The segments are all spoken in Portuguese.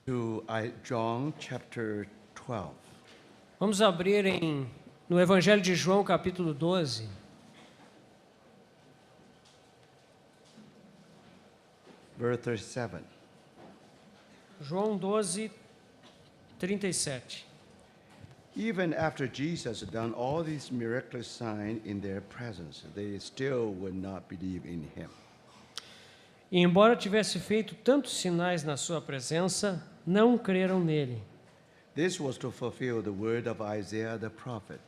to John chapter 12. Vamos abrir no Evangelho de João, capítulo 12. Verse 37. João 12, 37. Even after Jesus had done all these miraculous signs in their presence, they still would not believe in him. E embora tivesse feito tantos sinais na sua presença, não creram nele. This was to fulfill the word of Isaiah the prophet.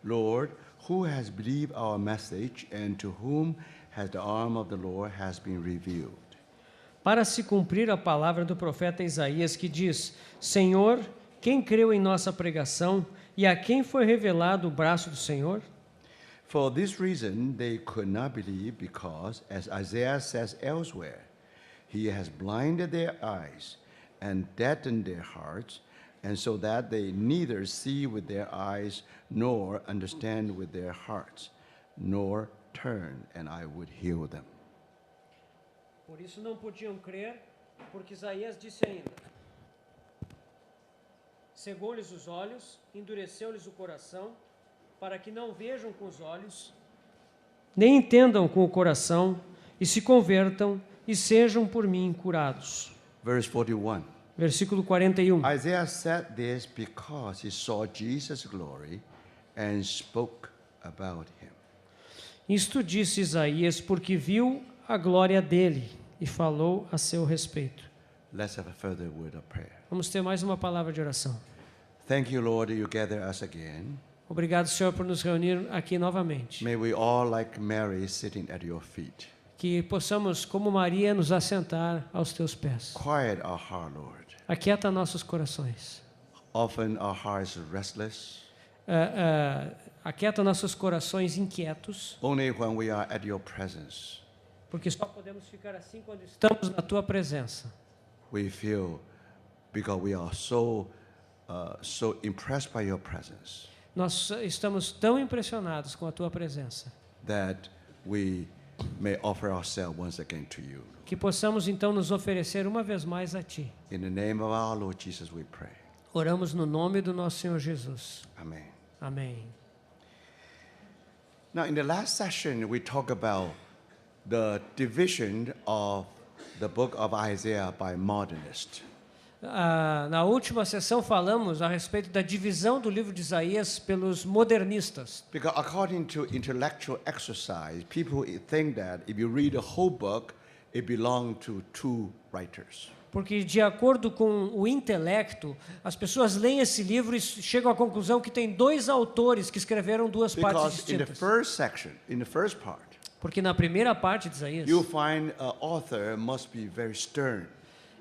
Lord, who has believed our message, and to whom has the arm of the Lord has been revealed? Para se cumprir a palavra do profeta Isaías, que diz: Senhor, quem creu em nossa pregação, e a quem foi revelado o braço do Senhor? For this reason they could not believe, because, as Isaiah says elsewhere, he has blinded their eyes and deadened their hearts, and so that they neither see with their eyes nor understand with their hearts, nor turn, and I would heal them. Por isso não podiam crer, porque Isaías disse ainda: cegou-lhes os olhos, endureceu-lhes o coração, para que não vejam com os olhos, nem entendam com o coração, e se convertam e sejam por mim curados. Verse 41. Versículo 41. Isaiah said this because he saw Jesus' glory and spoke about him. Isto disse Isaías porque viu a glória dele e falou a seu respeito. Let's have a further word of prayer. Vamos ter mais uma palavra de oração. Thank you, Lord, you gather us again. Obrigado, Senhor, por nos reunir aqui novamente. May we all, like Mary, sitting at your feet. Que possamos, como Maria, nos assentar aos teus pés. Quiet our heart, Lord. Aquieta nossos corações. Often our hearts are restless. Aquieta nossos corações inquietos. Only when we are at your presence, Porque só podemos ficar assim quando estamos na tua presença. we feel, because we are so impressed by your presence, Nós estamos tão impressionados com a tua presença, that we may offer ourselves once again to you. que possamos então nos oferecer uma vez mais a ti. In the name of our Lord Jesus, we pray. Oramos no nome do nosso Senhor Jesus. Amen. Amém. Now, in the last session, we talked about the division of the book of Isaiah by modernists. Na última sessão falamos a respeito da divisão do livro de Isaías pelos modernistas. Because according to intellectual exercise, people think that if you read the whole book, it belongs to two writers. Porque, de acordo com o intelecto, as pessoas leem esse livro e chegam à conclusão que tem dois autores que escreveram duas partes Because in the distintas. first section, in the first part, Porque na primeira parte de Isaías, you find an author must be very stern,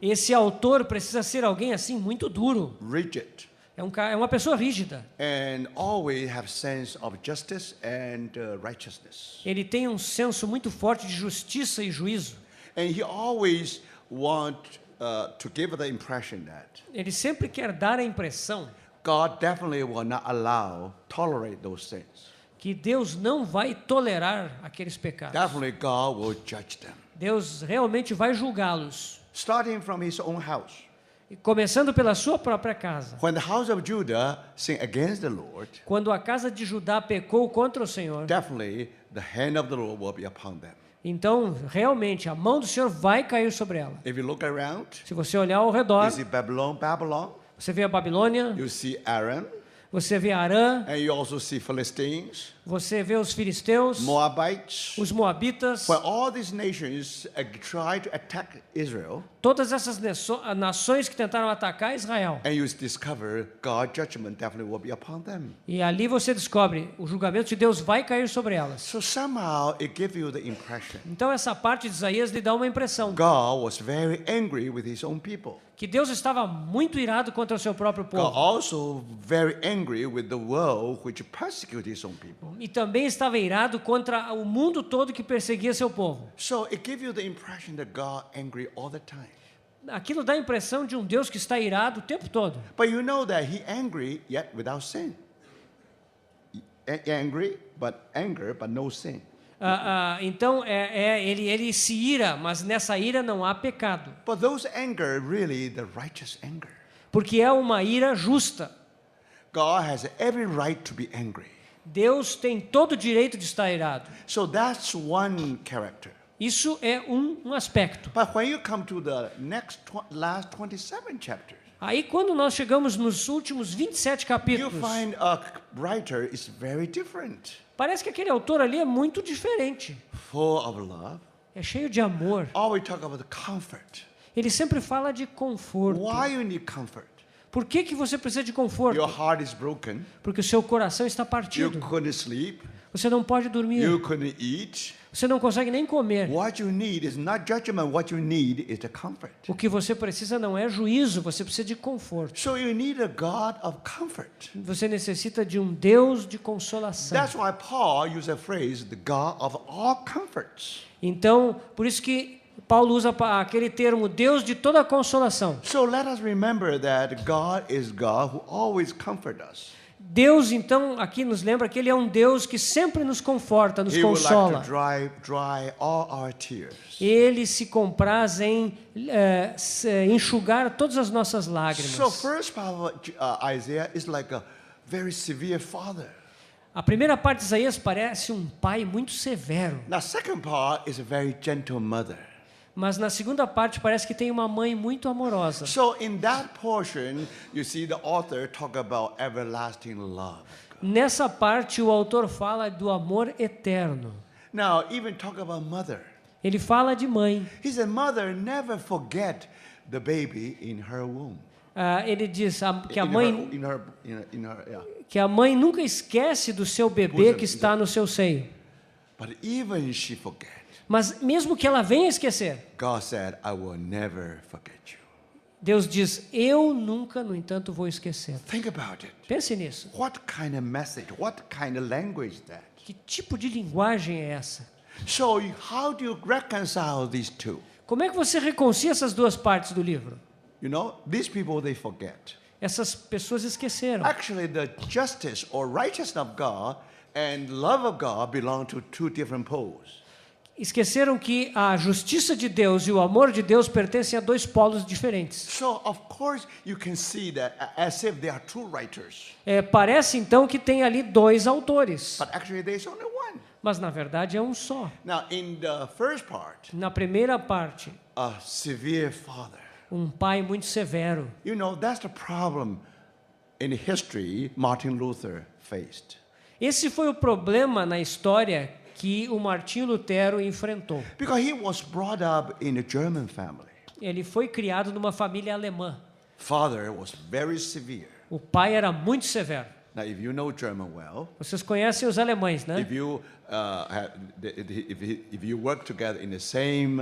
esse autor precisa ser alguém assim muito duro. rigid, É uma pessoa rígida. and always have sense of justice and righteousness. Ele tem um senso muito forte de justiça e juízo. And he always want to give the impression that Ele sempre quer dar a impressão God definitely will not tolerate those things. que Deus não vai tolerar aqueles pecados. Definitely God will judge them. Deus realmente vai julgá-los. Starting from his own house. E começando pela sua própria casa. When the house of Judah sinned against the Lord, Quando a casa de Judá pecou contra o Senhor, definitely the hand of the Lord will be upon them. então realmente a mão do Senhor vai cair sobre ela. If you look around, Se você olhar ao redor, you see Babylon, você vê a Babilônia, you see Aram, você vê Arã, and you also see Philistines, você vê os filisteus, Moabites. os moabitas, When all these nations try to attack Israel, todas essas nações que tentaram atacar Israel. and you discover God's judgment definitely will be upon them. E ali você descobre, o julgamento de Deus vai cair sobre elas. So somehow it gives you the impression Então essa parte de Isaías lhe dá uma impressão God was very angry with his own people. que Deus estava muito irado contra o seu próprio God povo. also very angry with the world which persecute his own people. E também estava irado contra o mundo todo que perseguia seu povo. So it gives you the impression that God angry all the time. Aquilo dá a impressão de um Deus que está irado o tempo todo. But you know that he angry yet without sin. Angry, but anger, but no sin. Então, ele se ira, mas nessa ira não há pecado. But those anger really the righteous anger. Porque é uma ira justa. God has every right to be angry. Deus tem todo o direito de estar irado. So that's one character. Isso é um aspecto. But when you come to the last 27 chapters, Aí quando nós chegamos nos últimos 27 you capítulos, find a writer is very different. parece que aquele autor ali é muito diferente. Full of love. É cheio de amor. Always talk about the comfort. Ele sempre fala de conforto. Why you need comfort? Por que você precisa de conforto? Your heart is broken. Porque o seu coração está You partido. couldn't sleep. Você não pode dormir. You couldn't eat. Você não consegue nem comer. What you need is not judgment. What you need is the comfort. O que você precisa não é juízo, você precisa de conforto. So you need a God of comfort. Você necessita de um Deus de consolação. That's why Paul used a phrase, the God of all comforts. Então, por isso que Paulo usa aquele termo, Deus de toda consolação. So let us remember that God is God who always comforts us. Deus, então, aqui nos lembra que Ele é um Deus que sempre nos conforta, nos He would consola. like to dry all our tears. Ele se compraz em enxugar todas as nossas lágrimas. So first part of Isaiah is like a very severe father. A primeira parte de Isaías parece um pai muito severo, Now second part is a very gentle mother. mas na segunda parte parece que tem uma mãe muito amorosa. So in that portion, you see the author talk about everlasting love. Nessa parte o autor fala do amor eterno. Now even talk about mother. Ele fala de mãe. He said, mother never forget the baby in her womb. Ele diz que a In mãe yeah. que a mãe nunca esquece do seu bebê que está no seu seio. But even she forget, Mas mesmo que ela venha esquecer, God said, I will never forget you. Deus diz, eu nunca, no entanto, vou esquecer. Think about it. Pense nisso. What kind of message, what kind of language is that? Que tipo de linguagem é essa? So how do you reconcile these two? Como é que você reconcilia essas duas partes do livro? You know, these people, they forget. Essas pessoas esqueceram. Actually, the justice or righteousness of God and love of God belong to two different poles. Esqueceram que a justiça de Deus e o amor de Deus pertencem a dois polos diferentes. So, of course, you can see that as if they are two writers. Parece então que tem ali dois autores, But actually, there's only one. mas na verdade é um só. Now, in the first part, Na primeira parte, a severe father. um pai muito severo. You know, that's the problem in history Martin Luther faced. Esse foi o problema na história que o Martinho Lutero enfrentou. Because he was brought up in a German family. Ele foi criado numa família alemã. Father was very severe. O pai era muito severo. Now, if you know German well, Vocês conhecem os alemães, né? if you work together in the same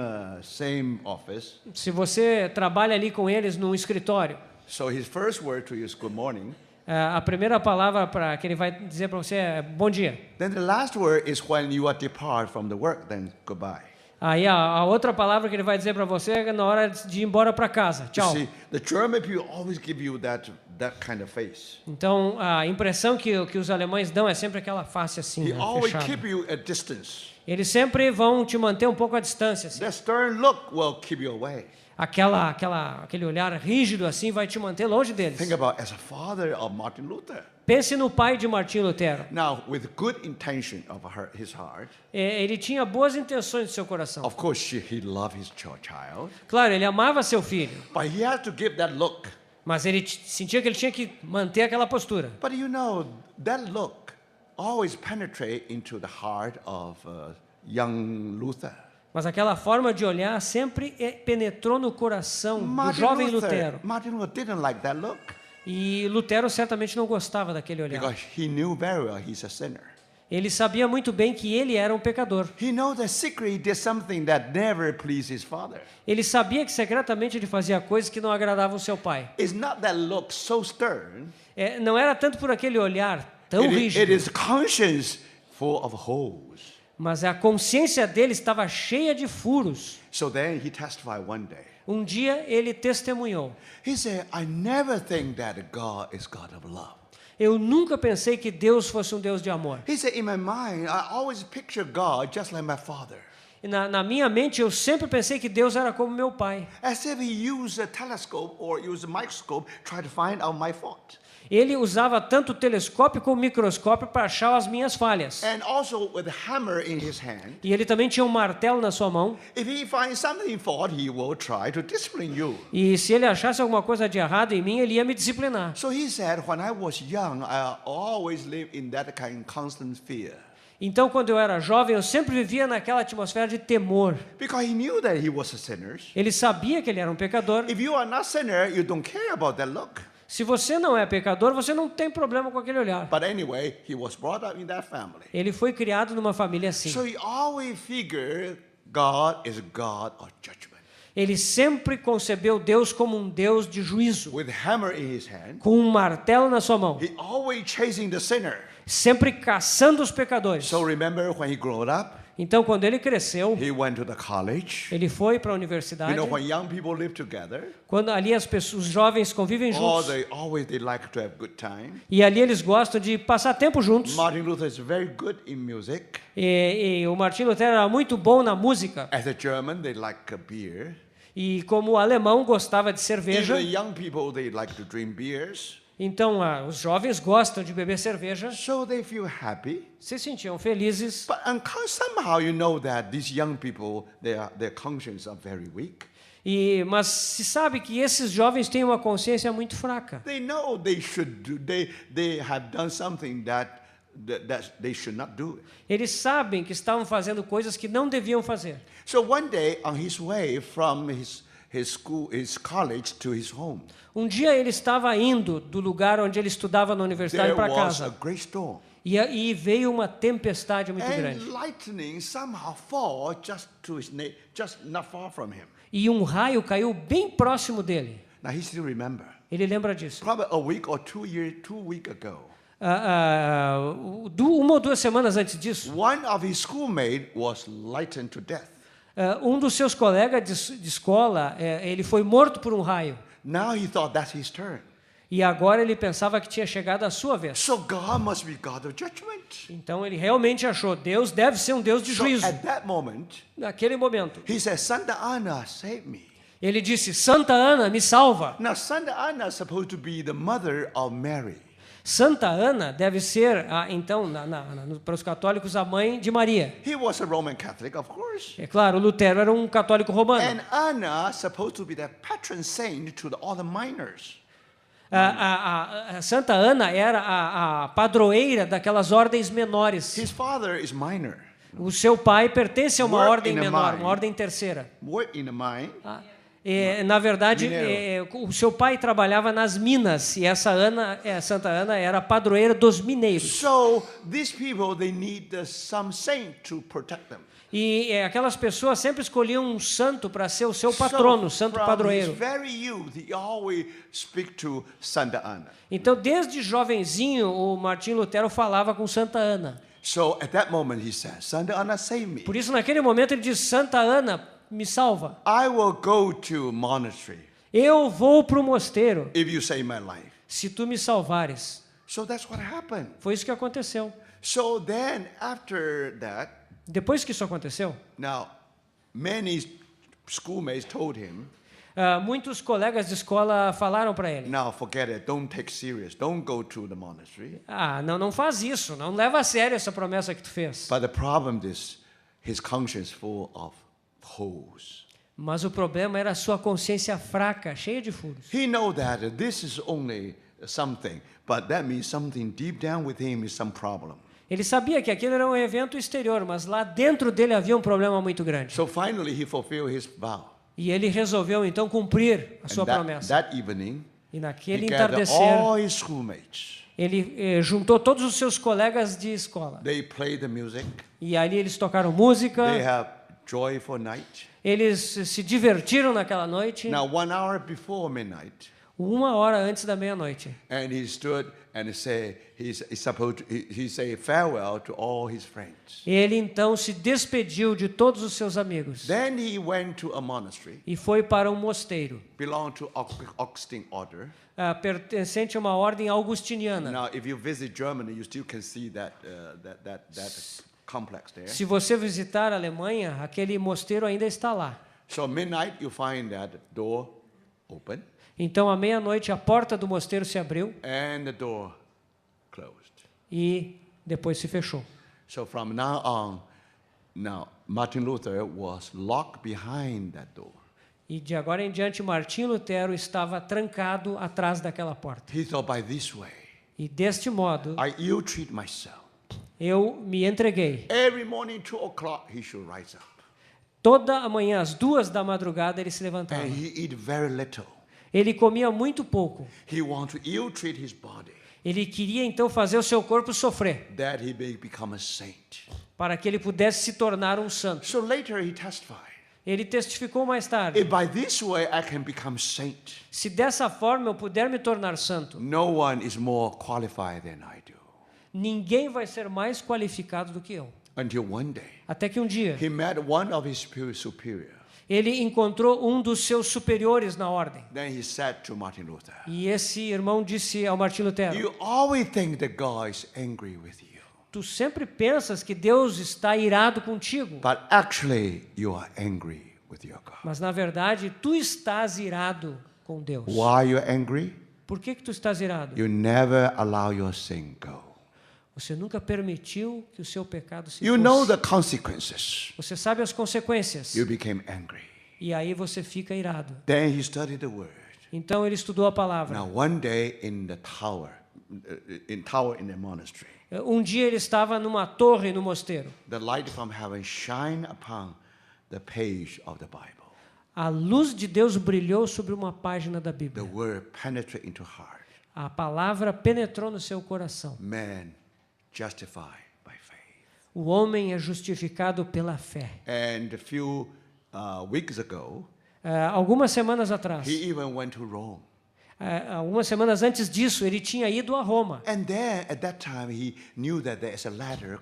office, Se você trabalha ali com eles num escritório, so his first word to you is good morning. a primeira palavra que ele vai dizer para você é bom dia. Then the last word is when you are depart from the work, then goodbye. Aí a outra palavra que ele vai dizer para você é na hora de ir embora para casa. You Tchau. see, the German people always give you that kind of face. Então a impressão que os alemães dão é sempre aquela face assim, He né, always fechada. keep you at distance. Eles sempre vão te manter um pouco à distância. Assim. That stern look will keep you away. Aquele olhar rígido assim vai te manter longe deles. Think about as a father of Martin Luther. Pense no pai de Martinho Lutero. Now, with good intention of his heart, Ele tinha boas intenções no seu coração. of course he loved his child, Claro, ele amava seu filho, but he had to give that look. mas ele sentia que ele tinha que manter aquela postura. But you know, that look always penetrate into the heart of young Luther. Mas aquela forma de olhar sempre penetrou no coração do jovem Lutero. Martin Luther didn't like that look E Lutero certamente não gostava daquele olhar. because he knew very well he's a sinner. Ele sabia muito bem que ele era um pecador. He knows that secretly he did something that never pleased his father. Ele sabia que secretamente ele fazia coisas que não agradavam o seu pai. It's not that look so stern. Não era tanto por aquele olhar tão It rígido, is conscience full of holes. mas a consciência dele estava cheia de furos. So then he testified one day. Um dia ele testemunhou. He said, I never think that God is God of love. Eu nunca pensei que Deus fosse um Deus de amor. He said, in my mind, I always picture God just like my father. E na minha mente, eu sempre pensei que Deus era como meu pai. As if he used a telescope or used a microscope try to find out my fault. Ele usava tanto o telescópio como o microscópio para achar as minhas falhas. And also with a hammer in his hand. E ele também tinha um martelo na sua mão. If he finds something fault, he will try to discipline you. E se ele achasse alguma coisa de errado em mim, ele ia me disciplinar. So he said, when I was young, I always lived in that kind of constant fear. Então, quando eu era jovem, eu sempre vivia naquela atmosfera de temor. Because he knew that he was a sinner. Ele sabia que ele era um pecador. If you are not sinner, you don't care about that look. Se você não é pecador, você não tem problema com aquele olhar. But anyway, he was brought up in that family. Ele foi criado numa família assim. So he always figured God is a God of judgment. Ele sempre concebeu Deus como um Deus de juízo, With hammer in his hand, com um martelo na sua mão, he always chasing the sinner. sempre caçando os pecadores. So remember when he grew up, Então, quando ele cresceu, he went to the college. ele foi para a You universidade. know, when young people live together, Quando ali os jovens convivem juntos. they like to have good time. E ali eles gostam de passar tempo juntos. Martin Luther is very good in music. E o Martin Lutero era muito bom na música. As a German, they like a beer. E como o alemão gostava de cerveja, Even young people, they like to drink beers. então os jovens gostam de beber cerveja. So they feel happy. Se sentiam felizes. But somehow you know that these young people, their conscience are very weak. Mas se sabe que esses jovens têm uma consciência muito fraca. They know they should do. They have done something that they should not do. Eles sabem que estavam fazendo coisas que não deviam fazer. So one day, on his way from his college to his home, Um dia ele estava indo do lugar onde ele estudava na universidade there para was a casa. great storm. E veio uma tempestade muito And grande. lightning somehow fall just not far from him. E um raio caiu bem próximo dele. Now he still remember. Ele lembra disso. Probably a week or 2 weeks ago, Uma ou 2 semanas antes disso, one of his schoolmates was lightened to death. um dos seus colegas de escola, ele foi morto por um raio. Now he thought that's his turn. E agora ele pensava que tinha chegado a sua vez. So God must be God of judgment. Então ele realmente achou, Deus deve ser um Deus de So juízo. at that moment, Naquele momento, he said, Santa Ana, save me. ele disse, Santa Ana, me salva. Now, Santa Ana is supposed to be the mother of Mary. Santa Ana deve ser, então, para os católicos, a mãe de Maria. He was a Roman Catholic, of course. É claro, Lutero era um católico romano. And Anna is supposed to be the patron saint to all the minors. A Santa Ana era a padroeira daquelas ordens menores. His father is minor. O seu pai pertence a uma Work ordem in a menor, mine. uma ordem terceira. Work in the mine. Na verdade, Mineiro. o seu pai trabalhava nas minas e essa Santa Ana era a padroeira dos mineiros. So these people, they need some saint to protect them. E aquelas pessoas sempre escolhiam um santo para ser o seu patrono, santo from padroeiro. his very youth, he always speak to Santa Ana. Então, desde jovenzinho, o Martim Lutero falava com Santa Ana. So at that moment, he said, Santa Ana, save me. Por isso, naquele momento, ele disse, Santa Ana, me salva. I will go to monastery Eu vou para o mosteiro, if you save my life. se tu me salvares. So that's what happened. Foi isso que aconteceu. So then after that, Depois que isso aconteceu, now many schoolmates told him, muitos colegas de escola falaram para ele, now forget it, don't take serious, don't go to the monastery. não faz isso, não leva a sério essa promessa que tu fez. But the problem is his conscience full of holes. Mas o problema era a sua consciência fraca, cheia de furos. He know that this is only something, but that means something deep down with him is some problem. Ele sabia que aquilo era um evento exterior, mas lá dentro dele havia um problema muito grande. So finally he fulfilled his vow. E ele resolveu então cumprir a And sua promessa. that evening, E he naquele gathered entardecer, all his schoolmates. ele juntou todos os seus colegas de escola. They played the music. E ali eles tocaram música, They have joyful night. eles se divertiram naquela noite. Now 1 hour before midnight, 1 hora antes da meia-noite. And he stood and he say farewell to all his friends. Ele então se despediu de todos os seus amigos Then he went to a monastery, e foi para um mosteiro, belonged to Augustine order. pertencente a uma ordem augustiniana. Now, if you visit Germany, you still can see that complex there. Se você visitar a Alemanha, aquele mosteiro ainda está lá. So midnight, you find that door open Então, à meia-noite, a porta do mosteiro se abriu and the door closed. e depois se fechou. So from now on, Martin Luther was locked behind that door. E de agora em diante, Martim Lutero estava trancado atrás daquela porta. He thought, by this way, E deste modo, I ill-treat myself. eu me entreguei. Every morning, 2 o'clock, he should rise up. Toda a manhã, às 2 da madrugada, ele se levantava. And he eat very little. Ele comia muito pouco. He want to ill-treat his body, Ele queria então fazer o seu corpo sofrer, that he may become a saint. para que ele pudesse se tornar um santo. So later he testified, Ele testificou mais tarde: if by this way I can become saint, se dessa forma eu puder me tornar santo, no one is more qualified than I do. ninguém vai ser mais qualificado do que eu. Until one day, Até que um dia, he met one of his superior. ele encontrou um dos seus superiores na ordem. Then he said to Martin Luther, E esse irmão disse ao Martim Lutero: you always think that God is angry with you, tu sempre pensas que Deus está irado contigo, but actually you are angry with your God. mas na verdade tu estás irado com Deus. Why are you angry? Por que tu estás irado? You never allow your sin go. Você nunca permitiu que o seu pecado se You know fosse. the consequences. Você sabe as consequências. You became angry. E aí você fica irado. Then he studied the word. Então ele estudou a palavra. Now one day in the tower in the monastery, Um dia ele estava numa torre no mosteiro. the light from heaven shine upon the page of the Bible. A luz de Deus brilhou sobre uma página da The Bíblia. word penetrate into heart. A palavra penetrou no seu coração. Man justified by faith. O homem é justificado pela fé. And a few weeks ago, Algumas semanas atrás, he even went to Rome. algumas semanas antes disso, ele tinha ido a Roma. And then at that time he knew that there is a ladder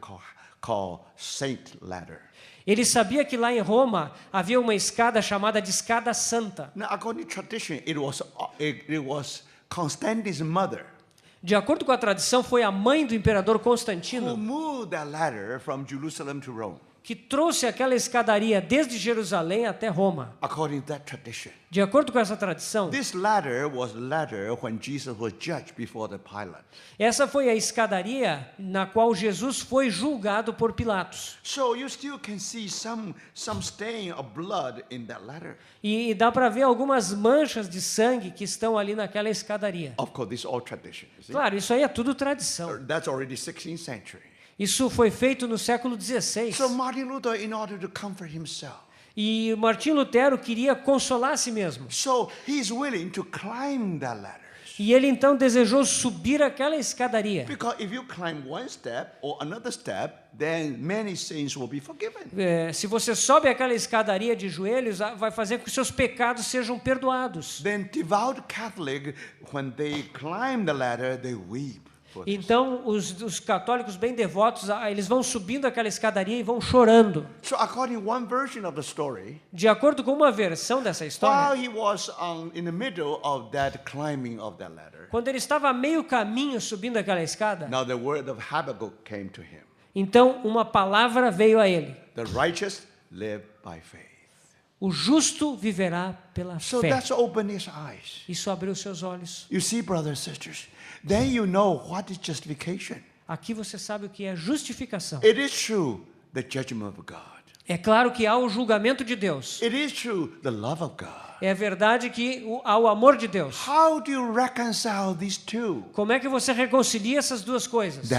called Saint Ladder. Ele sabia que lá em Roma havia uma escada chamada de Escada Santa. Now according to tradition, it was Constantine's mother De acordo com a tradição, foi a mãe do imperador who Constantino moved that ladder from Jerusalem to Rome. que trouxe aquela escadaria desde Jerusalém até Roma. According to that tradition, De acordo com essa tradição, this ladder was ladder when Jesus was judged before the Pilate. essa foi a escadaria na qual Jesus foi julgado por Pilatos. So you still can see some stain of blood in that ladder. E dá para ver algumas manchas de sangue que estão ali naquela escadaria. Of course, this is all tradition. You see? Claro, isso aí é tudo tradição. That's already 16th century. Isso foi feito no século XVI. So Martin Luther, in order to comfort himself, E Martim Lutero queria consolar a si mesmo. so he's willing to climb that ladder. E ele então desejou subir aquela escadaria. Because if you climb one step or another step, then many sins will be forgiven. Se você sobe aquela escadaria de joelhos, vai fazer com que seus pecados sejam perdoados. Then devout Catholic, when they climb the ladder, they weep. Então, os católicos bem devotos, eles vão subindo aquela escadaria e vão chorando. So according to one version of the story, De acordo com uma versão dessa história, while he was in the middle of that climbing of that ladder, quando ele estava a meio caminho subindo aquela escada, now the word of Habakkuk came to him. então uma palavra veio a ele: The righteous live by faith. o justo viverá pela So fé. that's opened his eyes. Isso abriu seus olhos. You see, brothers and sisters, then you know what is justification. Aqui você sabe o que é justificação. It is true, the judgment of God. É claro que há o julgamento de Deus. It is true, the love of God. É verdade que há o amor de Deus. How do you reconcile these two? Como é que você reconcilia essas duas coisas?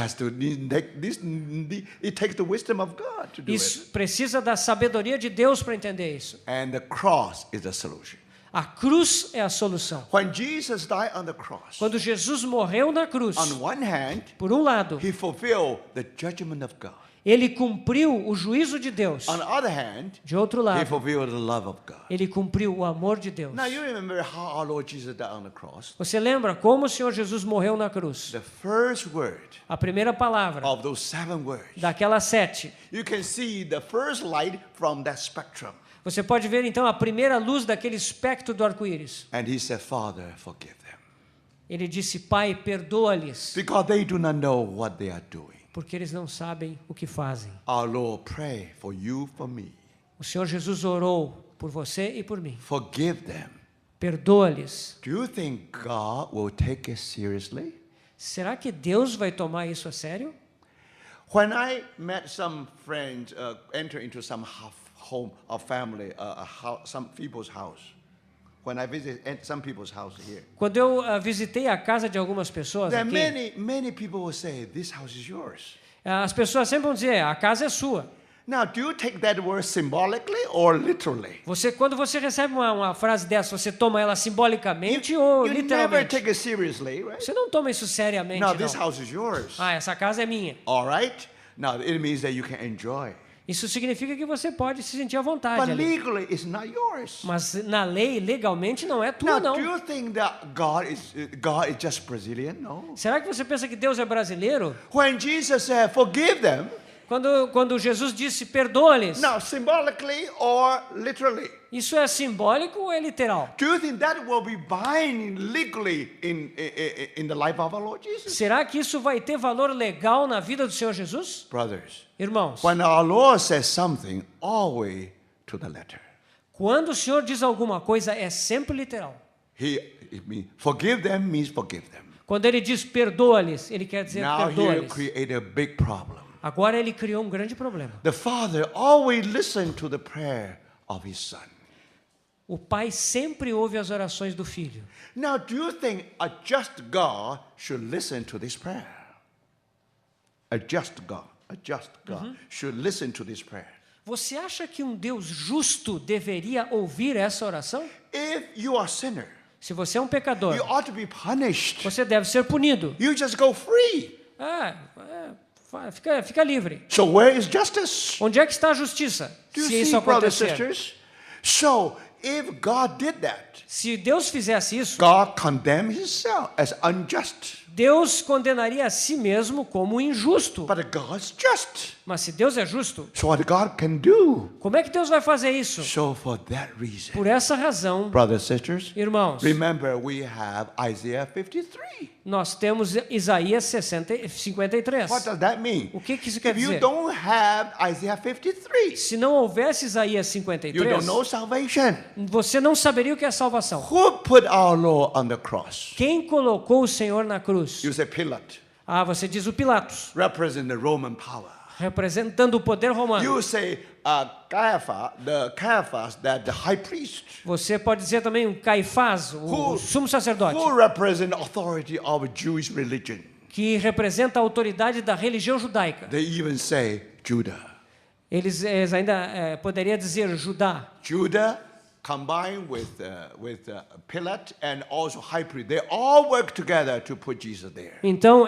It takes the wisdom of God to do it. Isso precisa da sabedoria de Deus para entender isso. And the cross is the solution. A cruz é a solução. When Jesus died on the cross, Quando Jesus morreu na cruz, on one hand, por um lado, he fulfilled the judgment of God. Ele cumpriu o juízo de Deus. On the other hand, De outro he lado, fulfilled the love of God. ele cumpriu o amor de Deus. Now you remember how our Lord Jesus died on the cross? Você lembra como o Senhor Jesus morreu na cruz? The first word A primeira palavra of those 7 words. daquelas 7. You can see the first light from that spectrum. Você pode ver então a primeira luz daquele espectro do arco-íris. And he said, Father, forgive them. Ele disse: Pai, perdoa-lhes, Because they do not know what they are doing. porque eles não sabem o que fazem. Our Lord, pray for you, for me. O Senhor Jesus orou por você e por mim. Forgive them. Perdoa-lhes. Do you think God will take it seriously? Será que Deus vai tomar isso a sério? When I met some friends enter into some home or family, some people's house. When I visit some people's house here, Quando eu visitei a casa de algumas pessoas there are aqui, many people will say, "This house is yours." as pessoas sempre vão dizer: a casa é sua. Now, do you take that word symbolically or literally? Quando você recebe uma frase dessa, você toma ela simbolicamente ou You never literalmente? take it seriously, right? Você não toma isso seriamente, Now, this não. house is yours. Ah, essa casa é minha. All right? Now, it means that you can enjoy. Isso significa que você pode se sentir à vontade But ali. legally, it's not yours. Mas na lei, legalmente, não é tua, Now, não. do you think that God is just Brazilian? No. Será que você pensa que Deus é brasileiro? When Jesus said, "Forgive them," Quando Jesus disse perdoa-lhes, now symbolically or literally, isso é simbólico ou é literal? do you think that will be binding legally in the life of our Lord Jesus? Será que isso vai ter valor legal na vida do Senhor Jesus? Brothers, Irmãos, when our Lord says something, always to the letter. quando o Senhor diz alguma coisa, é sempre literal. Forgive them means forgive them. Quando ele diz perdoa-lhes, ele quer dizer Now he perdoa-lhes. created a big problem. Agora ele criou um grande problema. The father always listened to the prayer of his son. O pai sempre ouve as orações do filho. Now, do you think a just God should listen to this prayer? A just God should listen to this prayer. Você acha que um Deus justo deveria ouvir essa oração? If you are a sinner, Se você é um pecador, you ought to be punished. você deve ser punido. You just go free. Fica livre. So where is justice? Onde é que está a justiça? Do you Se isso see, brothers and acontecer. sisters? So, if God did that, Se Deus fizesse isso, God condemned himself as unjust. Deus condenaria a si mesmo como injusto. But God's just. Mas se Deus é justo, So what God can do? como é que Deus vai fazer isso? So for that reason, Por essa razão, brothers and sisters, irmãos, remember we have Isaiah 53. nós temos Isaías 53. What does that mean? O que isso quer If you dizer? don't have Isaiah 53, Se não houvesse Isaías you 53, don't know salvation. você não saberia o que é salvação. Who put our Lord on the cross? Quem colocou o Senhor na cruz? You say Pilate, Ah, você diz o Pilatos, represent the Roman power. representando o poder romano. You say Caiaphas, that the high priest, Você pode dizer também o Caifás, o sumo sacerdote, who represent authority of Jewish religion. que representa a autoridade da religião judaica. They even say Judah. Eles ainda poderiam dizer Judá. Judah combined with Pilate and also high priest. They all work together to put Jesus there. Então,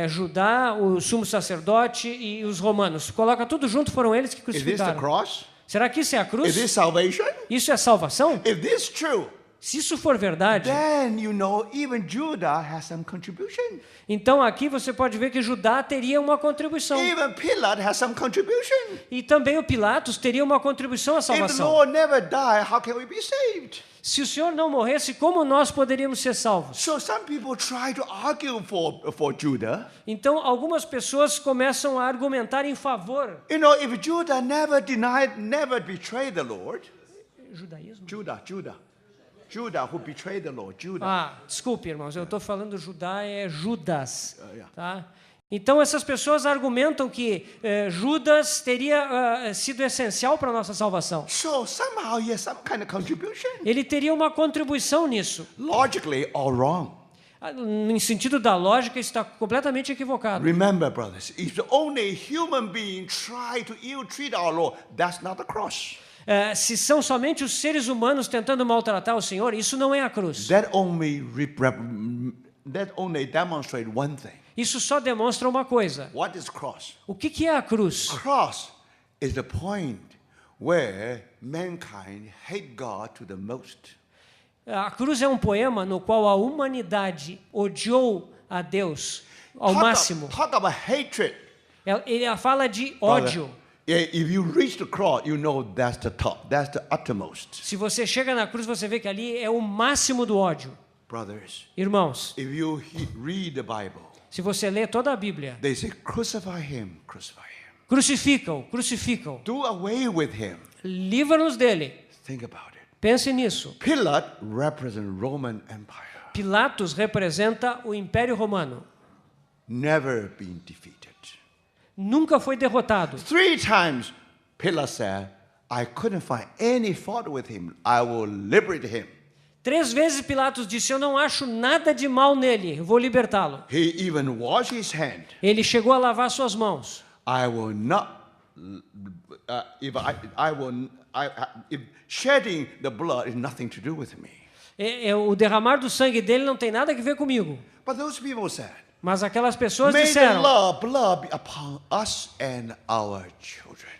Judá, o sumo sacerdote e os romanos. Coloca tudo junto, foram eles que Is this the crucificaram. cross? Será que isso é a Is cruz? this salvation? Isso é salvação? If this is true, Se isso for verdade, then you know even Judah has some contribution. então aqui você pode ver que Judá teria uma contribuição. Even Pilate has some contribution. E também o Pilatos teria uma contribuição à If the salvação. Lord never died, how can we be saved? Se o Senhor não morresse, como nós poderíamos ser salvos? So some people try to argue for Judah. Então, algumas pessoas começam a argumentar em favor. You know, if Judah never betrayed the Lord, Judaísmo? Judah who betrayed the Lord, Judah. Ah, desculpe, irmãos, eu estou falando Judá, é Judas. Yeah. Tá? Então, essas pessoas argumentam que Judas teria sido essencial para a nossa salvação. So somehow he has some kind of contribution. Ele teria uma contribuição nisso. Logically, all wrong. Em sentido da lógica, isso está completamente equivocado. Remember, brothers, if only human being try to ill-treat our Lord, that's not the cross. Se são somente os seres humanos tentando maltratar o Senhor, isso não é a cruz. That only demonstrate one thing. Isso só demonstra uma coisa. What is cross? O que é a cruz? Cross is the point where mankind hate God to the most. A cruz é um poema no qual a humanidade odiou a Deus ao máximo. Talk about hatred. Ele fala de ódio. If you reach the cross, you know that's the top, that's the uttermost. Se você chega na cruz, você vê que ali é o máximo do ódio. Brothers, Irmãos, if you read the Bible, se você lê toda a Bíblia, they say crucify him, crucify him. crucificam, crucificam. Do away with him. Livra-nos dele. Think about it. Pense nisso. Pilate represents Roman Empire. Pilatos representa o Império Romano. Never been defeated. Nunca foi derrotado. 3 times Pilate said, I couldn't find any fault with him. I will liberate him. 3 vezes Pilatos disse, eu não acho nada de mal nele, eu vou libertá-lo. He even washed his hand. Ele chegou a lavar suas mãos. I will not, if shedding the blood is nothing to do with me. O derramar do sangue dele não tem nada a ver comigo. But those people said, Mas aquelas pessoas may the disseram blood be upon us and our children.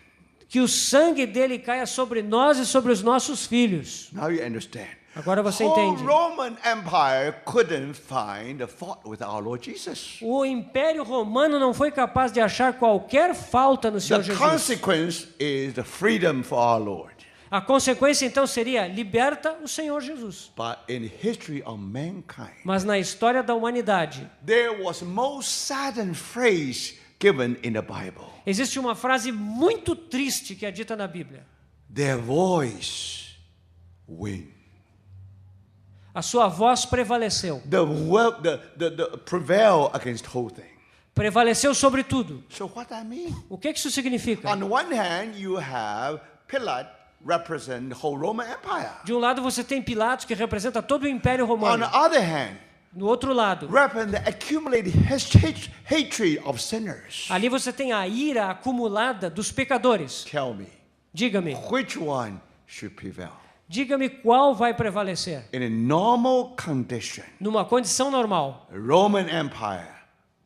que o sangue dele caia sobre nós e sobre os nossos filhos. Now you understand. Agora você Whole entende. Roman Empire couldn't find a fault with our Lord Jesus. O Império Romano não foi capaz de achar qualquer falta no Senhor The Jesus. consequence is the freedom for our Lord. A consequência então seria liberta o Senhor Jesus. But in history of mankind, Mas na história da humanidade, there was most saddened phrase given in the Bible. existe uma frase muito triste que é dita na Bíblia. Their voice win. A sua voz prevaleceu. The prevail against whole thing. Prevaleceu sobre tudo. So what that mean? O que isso significa? On one hand, you have Pilate represent the whole Roman Empire. De um lado você tem Pilatos que representa todo o Império On Romano. the other hand, No outro lado, represent the accumulated hatred of sinners. ali você tem a ira acumulada dos pecadores. Tell me, Diga-me, which one should prevail? diga-me qual vai prevalecer. In a normal condition, Numa condição normal, the Roman Empire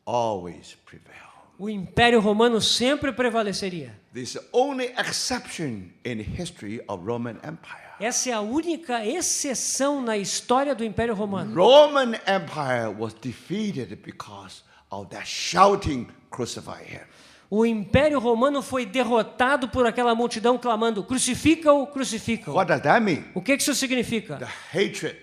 always prevail. o Império Romano sempre prevaleceria. This is the only exception in the history of Roman Empire. Essa é a única exceção na história do Império Romano. Roman Empire was defeated because of that shouting, crucify him. O Império Romano foi derrotado por aquela multidão clamando, crucifica-o, crucifica-o. What does that mean? O que isso significa? The hatred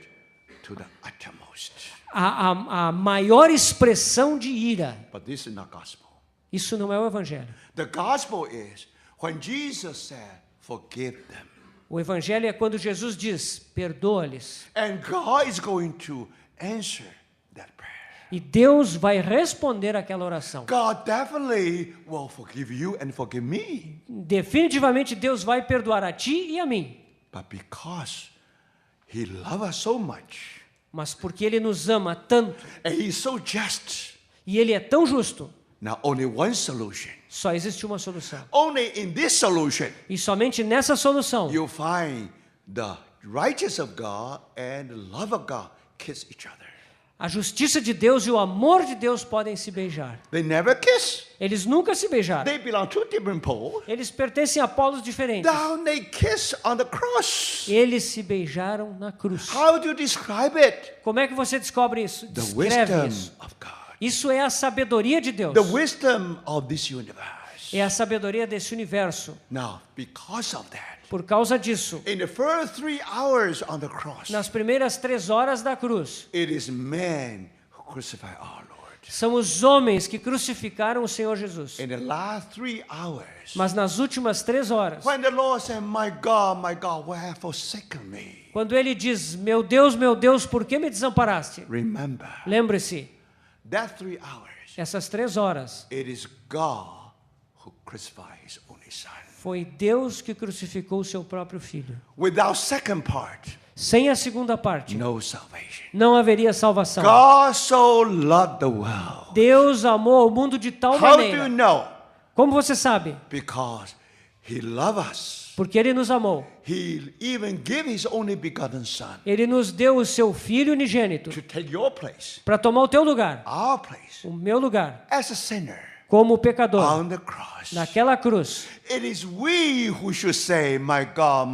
to the uttermost. A maior expressão de ira. But this is not gospel. Isso não é o Evangelho. The gospel is when Jesus said, forgive them. O Evangelho é quando Jesus diz, perdoa-lhes. And God is going to answer that prayer. E Deus vai responder aquela oração. God definitely will forgive you and forgive me. Definitivamente Deus vai perdoar a ti e a mim. But because He loves us so much, Mas porque Ele nos ama tanto and He's so just, e Ele é tão justo, now only one solution. só existe uma solução. Only in this solution E somente nessa solução you'll find the righteousness of God and the love of God kiss each other. a justiça de Deus e o amor de Deus podem se beijar. They never kiss. Eles nunca se beijaram. They belong to different poles. Eles pertencem a polos diferentes. Now they kiss on the cross. Eles se beijaram na cruz. How do you describe it? Como é que você descobre isso? The Descreve wisdom isso. of God. Isso é a sabedoria de Deus. The wisdom of this universe. É a sabedoria desse universo. Now, because of that, Por causa disso, in the first 3 hours on the cross, nas primeiras 3 horas da cruz, it is man who crucified our Lord. são os homens que crucificaram o Senhor Jesus. In the last 3 hours, Mas nas últimas 3 horas, when the Lord said, my God, why have forsaken me? quando ele diz, meu Deus, por que me desamparaste? Remember, Lembre-se, that 3 hours, essas 3 horas, it is God who crucified His only Son. foi Deus que crucificou o seu próprio filho. Without second part, Sem a segunda parte, no salvation. não haveria salvação. God so loved the world. Deus amou o mundo de tal How do you maneira. know? Como você sabe? Because He loves us Porque Ele nos amou. He even gave his only begotten Son Ele nos deu o seu Filho unigênito to take your place, para tomar o teu lugar, our place, o meu lugar, as a sinner como pecador, on the cross. naquela cruz. It is we who should say, my God,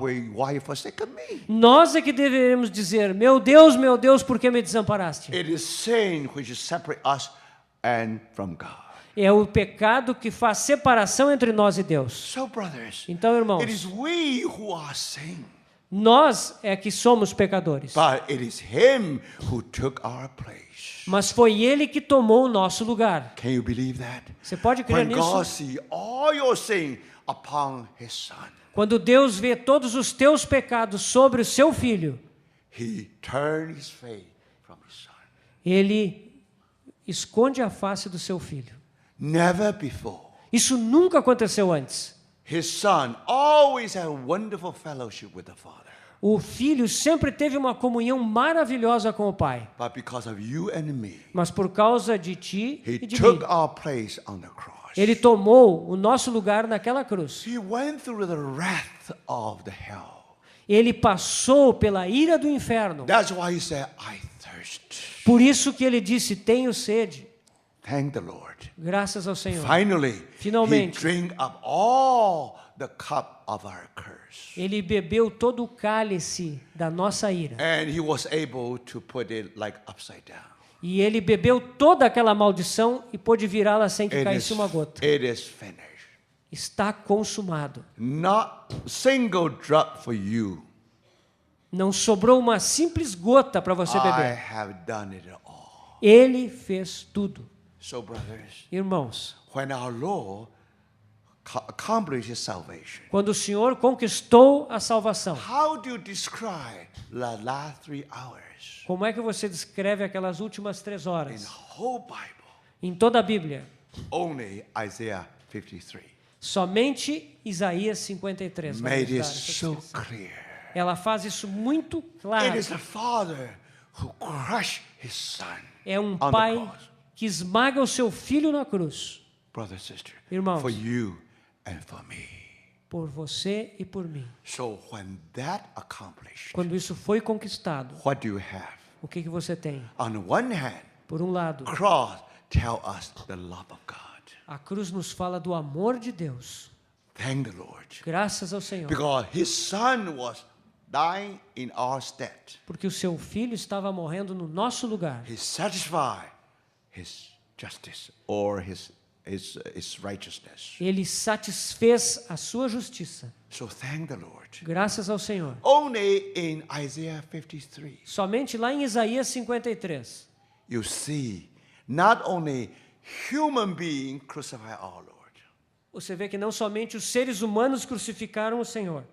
why you forsaken me? Nós é que deveremos dizer, meu Deus, por que me desamparaste? It is sin which separate us and from God. É o pecado que faz separação entre nós e Deus. So, brothers, Então, irmãos, it is we who are sin, nós é que somos pecadores. but it is Him who took our place. Mas foi Ele que tomou o nosso lugar. Can you believe that? Você pode crer When God nisso? see all your sin upon His Son, Quando Deus vê todos os teus pecados sobre o seu Filho, He turned His face from His Son. Ele esconde a face do seu Filho. Never before. Isso nunca aconteceu antes. His Son always had wonderful fellowship with the Father. O Filho sempre teve uma comunhão maravilhosa com o Pai. But because of you and me, Mas por causa de ti He e de took mim, our place on the cross. Ele tomou o nosso lugar naquela cruz. He went through the wrath of the hell. Ele passou pela ira do inferno. That's why He said, I thirst. Por isso que ele disse, tenho sede. Thank the Lord. Graças ao Senhor. Finally, Finalmente. He drank up all the cup of our curse. Ele bebeu todo o cálice da nossa ira. And He was able to put it like upside down. E ele bebeu toda aquela maldição e pôde virá-la sem que caísse uma gota. It is finished. Está consumado. Not single drop for you. Não sobrou uma simples gota para você I beber. have done it all. Ele fez tudo. So, brothers, Irmãos, when our Lord accomplished His salvation, quando o Senhor conquistou a salvação, how do you describe the last 3 hours como é que você descreve aquelas últimas 3 in the horas? whole Bible? Em toda a Bíblia, Only Isaiah 53 somente Isaías 53 vai made nos dar it essa so descrição. clear. Ela faz isso muito claro. It is the Father who crushed His Son É um on the pai cross. que esmaga o seu filho na cruz, Brother, sister, Irmãos. for you and for me. por você e por mim. So when that accomplished, Quando isso foi conquistado, what do you have? o que você tem? On one hand, Por um lado, cross tell us the love of God. a cruz nos fala do amor de Deus. Thank the Lord. Graças ao Senhor. Because His Son was dying in our stead. Porque o seu filho estava morrendo no nosso lugar. He satisfied His justice or His righteousness. Ele satisfez a sua justiça. So thank the Lord. Graças ao Senhor. Only in Isaiah 53, Somente lá em Isaías 53, you see not only human being crucify our Lord. você vê que não somente os seres humanos crucificaram o Senhor.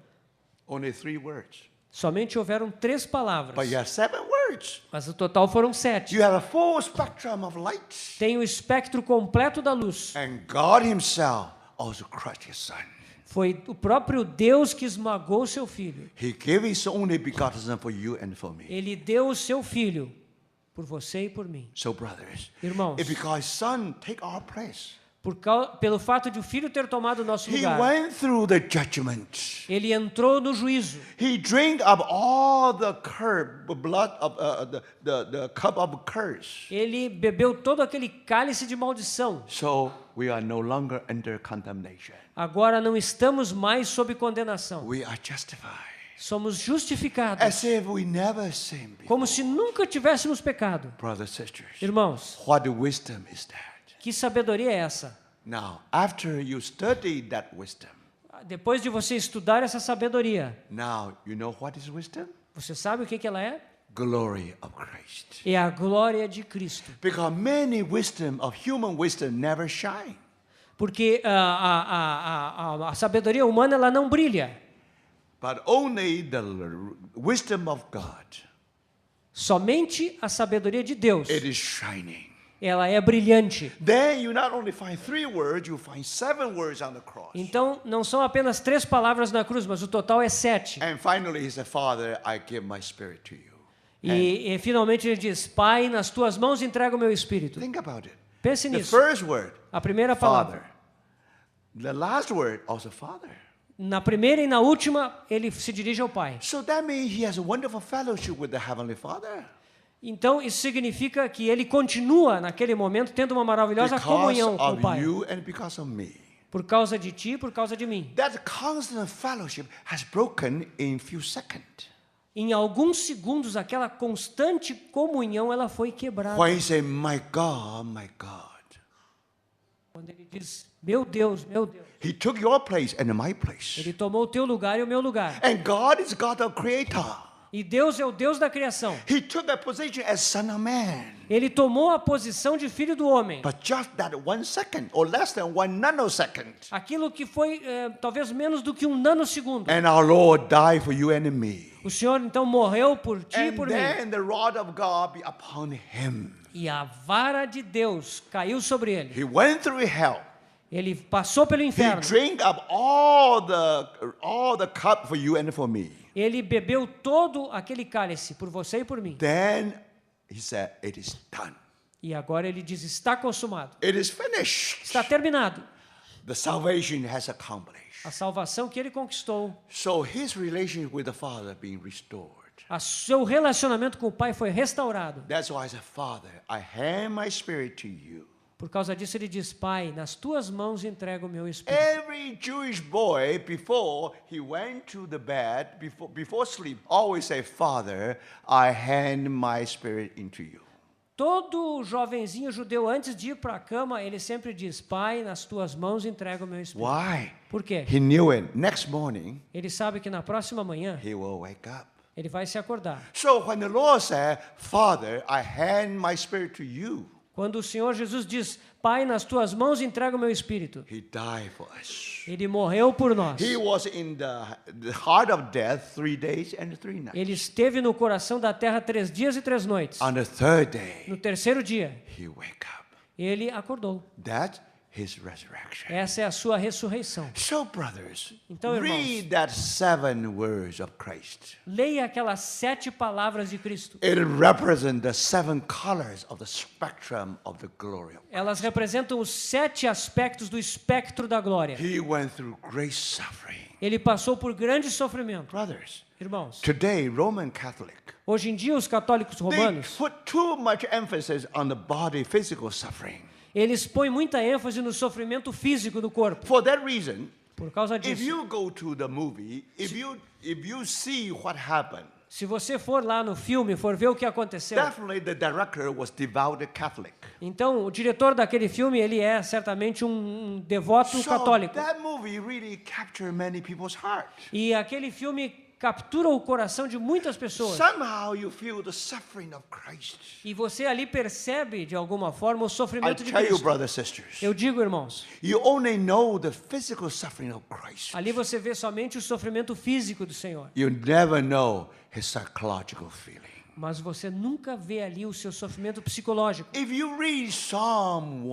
Only 3 words. Somente houveram 3 palavras. But you have 7 words. Mas o total foram 7. You have a full spectrum of light. Tem o espectro completo da luz. And God Himself also crushed His Son. Foi o próprio Deus que esmagou o seu filho. He gave His only begotten Son for you and for me. Ele deu o seu filho por você e por mim. So, brothers, Irmãos, if because His Son take our place, pelo fato de o filho ter tomado o nosso He lugar, went through the judgment. ele entrou no juízo. He drank up all the blood of the cup of curse. Ele bebeu todo aquele cálice de maldição. So we are no longer under condemnation. Agora não estamos mais sob condenação. We are justified. Somos justificados, As if we never sinned before. como se nunca tivéssemos pecado. Brothers, sisters, Irmãos, what wisdom is that? que sabedoria é essa? Now, after you study that wisdom, Depois de você estudar essa sabedoria, now you know what is wisdom? você sabe o que ela é? Glory of Christ. É a glória de Cristo. Because many wisdom of human wisdom never shine. Porque a sabedoria humana ela não brilha. But only the wisdom of God, Somente a sabedoria de Deus, it is shining. ela é brilhante. Then you not only find 3 words, you find 7 words on the cross. Então, não são apenas 3 palavras na cruz, mas o total é 7. And finally he said, Father, I give my spirit to you. E finalmente ele diz, Pai, nas tuas mãos entrego o meu espírito. Think about it. Pense The nisso. first word, A primeira palavra. Father. The last word, also Father. Na primeira e na última, ele se dirige ao Pai. So that means he has a wonderful fellowship with the Heavenly Father. Então, isso significa que ele continua, naquele momento, tendo uma maravilhosa Because comunhão com o of Pai. you and because of me. Por causa de ti, por causa de mim. That constant fellowship has broken in few seconds. Em alguns segundos, aquela constante comunhão, ela foi quebrada. When he said, my God, Quando ele diz, meu Deus, meu Deus. he took your place and my place. Ele tomou o teu lugar e o meu lugar. And God is God of creator. E Deus é o Deus da criação. He took that position as Son of Man. Ele tomou a posição de filho do homem. But just that 1 second or less than 1 nanosecond. Aquilo que foi talvez menos do que um nanosegundo. And our Lord died for you and me. O Senhor então morreu por ti e And por mim. then the rod of God be upon him. E a vara de Deus caiu sobre ele. He went through hell. Ele passou pelo He inferno. drank up all the cup for you and for me. Ele bebeu todo aquele cálice por você e por mim. Then he said, it is done. E agora ele diz, está consumado. It is finished. Está terminado. The salvation has accomplished. A salvação que ele conquistou. So his relationship with the Father being restored. Seu relacionamento com o Pai foi restaurado. That's why I said, Father, I hand my spirit to you. Por causa disso ele diz, Pai, nas tuas mãos entrego o meu espírito. Every Jewish boy, before he went to the bed, before sleep, always say, Father, I hand my spirit into you. Todo jovenzinho judeu, antes de ir para a cama, ele sempre diz, Pai, nas tuas mãos entrego o meu espírito. Why? Por quê? He knew it. Next morning, Ele sabe que na próxima manhã, he will wake up. ele vai se acordar. So when the Lord said, Father, I hand my spirit to you, Quando o Senhor Jesus diz, Pai, nas tuas mãos entrego o meu espírito. he died for us. Ele morreu por nós. He was in the heart of death 3 days and 3 nights. Ele esteve no coração da terra 3 dias e 3 noites. On the third day, No terceiro dia, he wake up. ele acordou. That's his resurrection. Essa é a sua ressurreição. So, brothers, Então, irmãos, read that 7 words of Christ. Leia aquelas 7 palavras de Cristo. It represents the 7 colors of the spectrum of the glory of God. Elas representam os 7 aspectos do espectro da glória. He went through great suffering. Ele passou por grande sofrimento. Brothers, Irmãos, today, Roman Catholic, hoje em dia os católicos they romanos, put too much emphasis on the body physical suffering. eles põem muita ênfase no sofrimento físico do corpo. For that reason, Por causa if disso, you go to the movie, if you see what happened, se você for lá no filme, for ver o que aconteceu, definitely the director was devout Catholic. então o diretor daquele filme, ele é certamente um devoto So católico. that movie really captured many people's heart. E aquele filme captura o coração de muitas pessoas. Somehow you feel the suffering of Christ. E você ali percebe, de alguma forma, o I sofrimento de tell you, Cristo. brothers and sisters, Eu digo, irmãos, you only know the physical suffering of Christ. ali você vê somente o sofrimento físico do Senhor. You never know his psychological feeling. Mas você nunca vê ali o seu sofrimento psicológico. If you read Psalm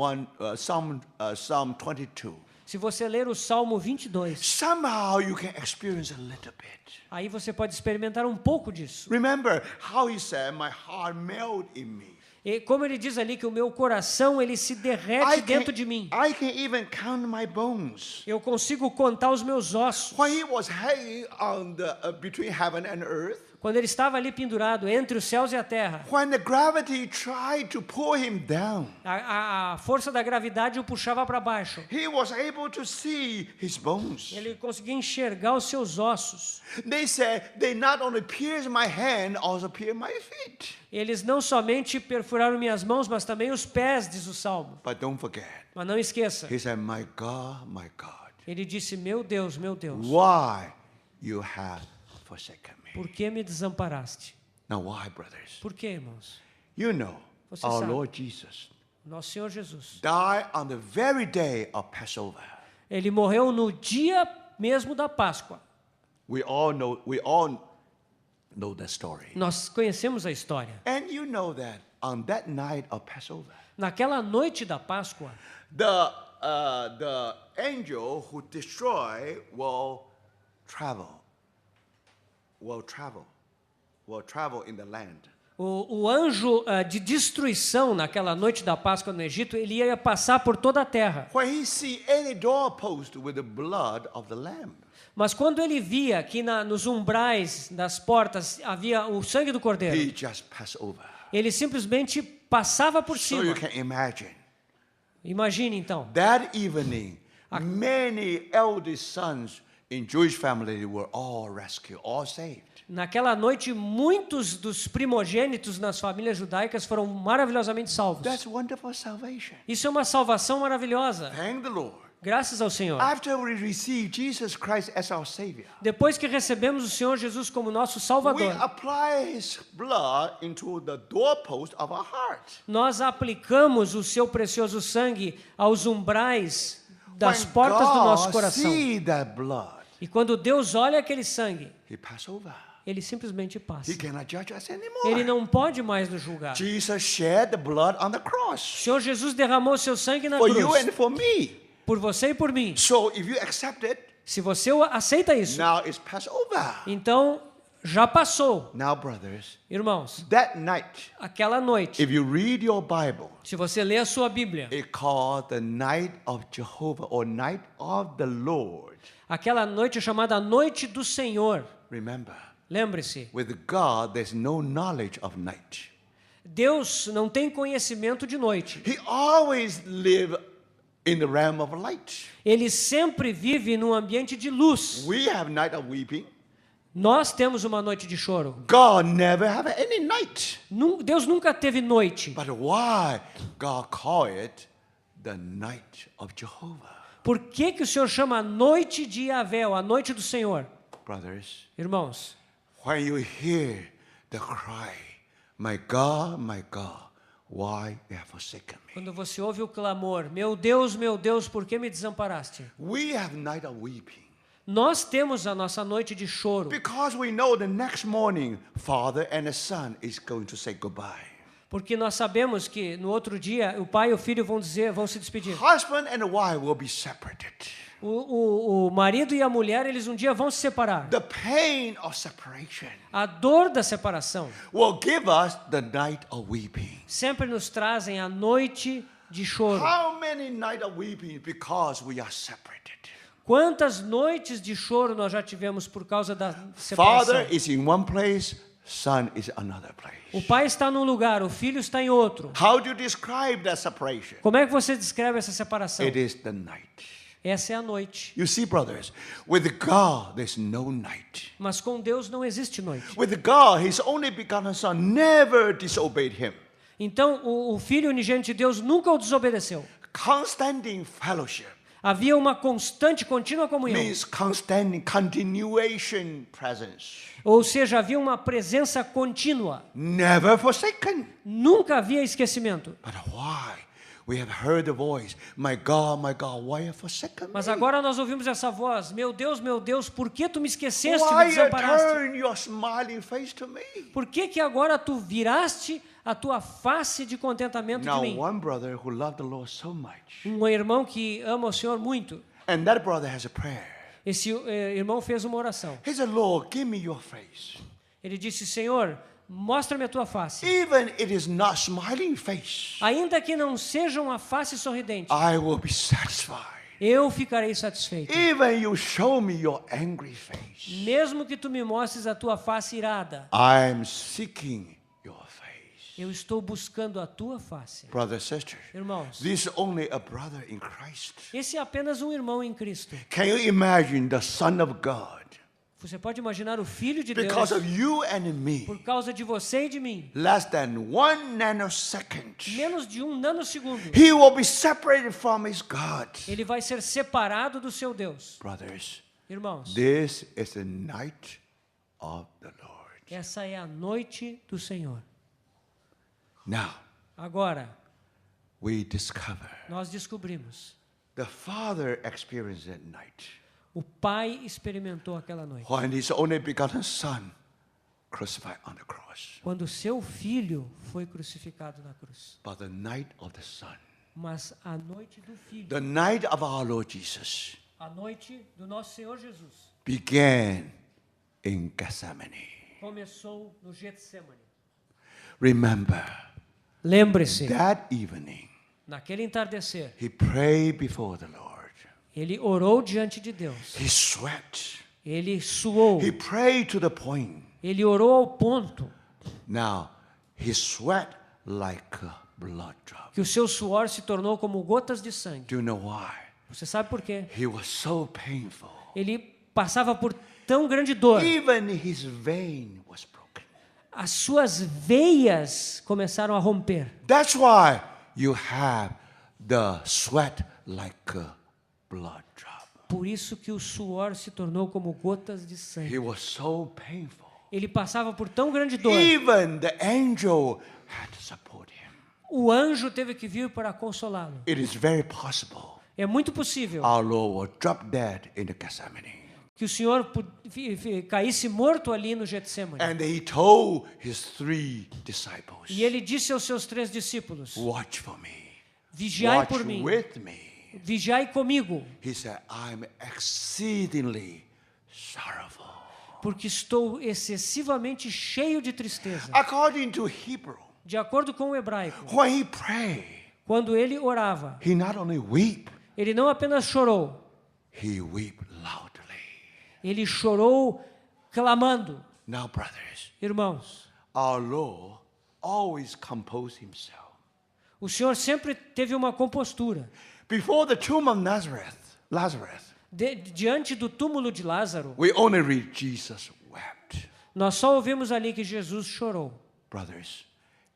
22, Se você ler o Salmo 22, somehow you can experience a little bit. aí você pode experimentar um pouco disso. Remember how he said, my heart melted in me. E como ele diz ali que o meu coração, ele se derrete dentro de mim. I can even count my bones. Eu consigo contar os meus ossos. When he was hanging on between heaven and earth, Quando ele estava ali pendurado entre os céus e a terra, when the gravity tried to pull him down, a força da gravidade o puxava para baixo. he was able to see his bones. Ele conseguia enxergar os seus ossos. They said, they not only pierced my hand, also pierced my feet. Eles não somente perfuraram minhas mãos, mas também os pés, diz o Salmo. But don't forget, Mas não esqueça, he said, my God, ele disse, meu Deus, why you have forsaken me? por que me desamparaste? Now why, brothers? Por que, irmãos? You know, Você our sabe. Lord Jesus Nosso Senhor Jesus, died on the very day of Passover. ele morreu no dia mesmo da Páscoa. We all know that story. Nós conhecemos a história. And you know that on that night of Passover, Naquela noite da Páscoa, the angel who destroy will travel in the land. o anjo de destruição naquela noite da Páscoa no Egito, ele ia passar por toda a terra. When he see any doorpost with the blood of the lamb, Mas quando ele via que nos umbrais das portas havia o sangue do cordeiro, he just passed over. ele simplesmente passava por So cima. you can imagine. Imagine então, That evening, many eldest sons in Jewish family were all rescued, all saved. naquela noite muitos dos primogênitos nas famílias judaicas foram maravilhosamente salvos. That's wonderful salvation. Isso é uma salvação maravilhosa. Thank the Lord. Graças ao Senhor. After we receive Jesus Christ as our Savior, Depois que recebemos o Senhor Jesus como nosso we Salvador, apply His blood into the doorpost of our heart. nós aplicamos o seu precioso sangue aos umbrais das When portas do nosso God coração. see that blood, E quando Deus olha aquele sangue, He pass over. ele simplesmente passa. He cannot judge us Ele anymore. não pode mais nos julgar. Jesus shed the blood on the O cross Senhor Jesus derramou seu sangue na for you cruz, and for me. por você e por mim. So if you accept it, Se você aceita isso, now it's passed over. então já passou. Now, brothers, Irmãos, that night, aquela noite, if you read your Bible, se você lê a sua Bíblia, it's called the night of Jehovah or night of the Lord. aquela noite é chamada Noite do Senhor. Remember, Lembre-se, with God, there's no knowledge of night. Deus não tem conhecimento de noite. He always live in the realm of light. Ele sempre vive num ambiente de luz. We have night of weeping. Nós temos uma noite de choro. God never have any night. Deus nunca teve noite. But why God call it the night of Jehovah? Por que que o Senhor chama a noite de Yahvé, a noite do Senhor? Brothers, Irmãos, when you hear the cry, my God, why they have forsaken me? quando você ouve o clamor, meu Deus, por que me desamparaste? We have night of weeping. Nós temos a nossa noite de choro, Because we know the next morning, father and the son is going to say goodbye. porque nós sabemos que no outro dia o pai e o filho vão se despedir. Husband and wife will be separated. O marido e a mulher, eles um dia vão se separar. The pain of separation A dor da separação will give us the night of weeping. sempre nos trazem a noite de choro. How many night of weeping because we are separated? Quantas noites de choro nós já tivemos por causa da separação? Father is in one place, son is another place. O pai está num lugar, o filho está em outro. How do you describe that separation? Como é que você descreve essa separação? It is the night. Essa é a noite. You see, brothers, with God, there's no night. Mas com Deus não existe noite. With God, His only begotten Son never disobeyed Him. Então, o Filho unigênito de Deus nunca o desobedeceu. Constant in fellowship Havia uma constante, contínua comunhão. means constant in continuation presence. Ou seja, havia uma presença contínua. Never forsaken. Nunca havia esquecimento. But why? We have heard the voice, my God, why have you forsaken me? Mas agora nós ouvimos essa voz, meu Deus, por que tu me esqueceste e me Why you desamparaste? turn your smiling face to me? Por que que agora tu viraste a tua face de contentamento de Now, mim? one brother who loved the Lord so much, Um irmão que ama o Senhor muito. and that brother has a prayer. Esse irmão fez uma oração. He said, Lord, give me your face. Ele disse, Senhor, mostra-me a tua face. Even it is not smiling face, Ainda que não seja uma face sorridente, I will be satisfied. eu ficarei satisfeito. Even you show me your angry face, Mesmo que tu me mostres a tua face irada, I am seeking your face. eu estou buscando a tua face. Brothers, sisters, Irmãos, this is only a brother in Christ. esse é apenas um irmão em Cristo. Can you imagine the Son of God? Você pode imaginar o Filho de Deus, Because of you and me, por causa de você e de mim, less than 1 nanosecond, menos de 1 nanosegundo, he will be separated from his God. ele vai ser separado do seu Deus. Brothers, Irmãos, this is the night of the Lord. essa é a noite do Senhor. Now, Agora, we discover nós descobrimos, the Father experienced that night o Pai experimentou aquela noite. when his only begotten Son crucified on the cross. Quando o seu filho foi crucificado na cruz. But the night of the Son, Mas a noite do Filho, the night of our Lord Jesus, a noite do nosso Senhor Jesus, began in Gethsemane. começou no Getsemane. Remember, Lembre-se, that evening, naquele entardecer, he prayed before the Lord. ele orou diante de Deus. He sweat. Ele suou. He prayed to the point. Ele orou ao ponto Now, he sweat like a blood drop. que o seu suor se tornou como gotas de sangue. Do you know why? Você sabe por quê? He was so painful. Ele passava por tão grande dor. Even his vein was broken. As suas veias começaram a romper. That's why you have the sweat like a blood drop. Por isso que o suor se tornou como gotas de sangue. He was so painful. Ele passava por tão grande dor. Even the angel had to support him. O anjo teve que vir para consolá-lo. It is very possible É muito possível our Lord will drop dead in the Gethsemane. que o Senhor caísse morto ali no Getsemane. And he told his 3 disciples, E ele disse aos seus 3 discípulos: watch for me. Vigiai Watch por mim. with me. Vigiai comigo, He said, I'm exceedingly sorrowful. porque estou excessivamente cheio de tristeza. According to Hebrew, De acordo com o hebraico, when he prayed, quando ele orava, he not only weep, ele não apenas chorou, he weep loudly. ele chorou clamando. Now, brothers, Irmãos, our Lord always composed himself. o Senhor sempre teve uma compostura. Before the tomb of Lazarus, Diante do túmulo de Lázaro, we only read Jesus wept. nós só ouvimos ali que Jesus chorou. Brothers,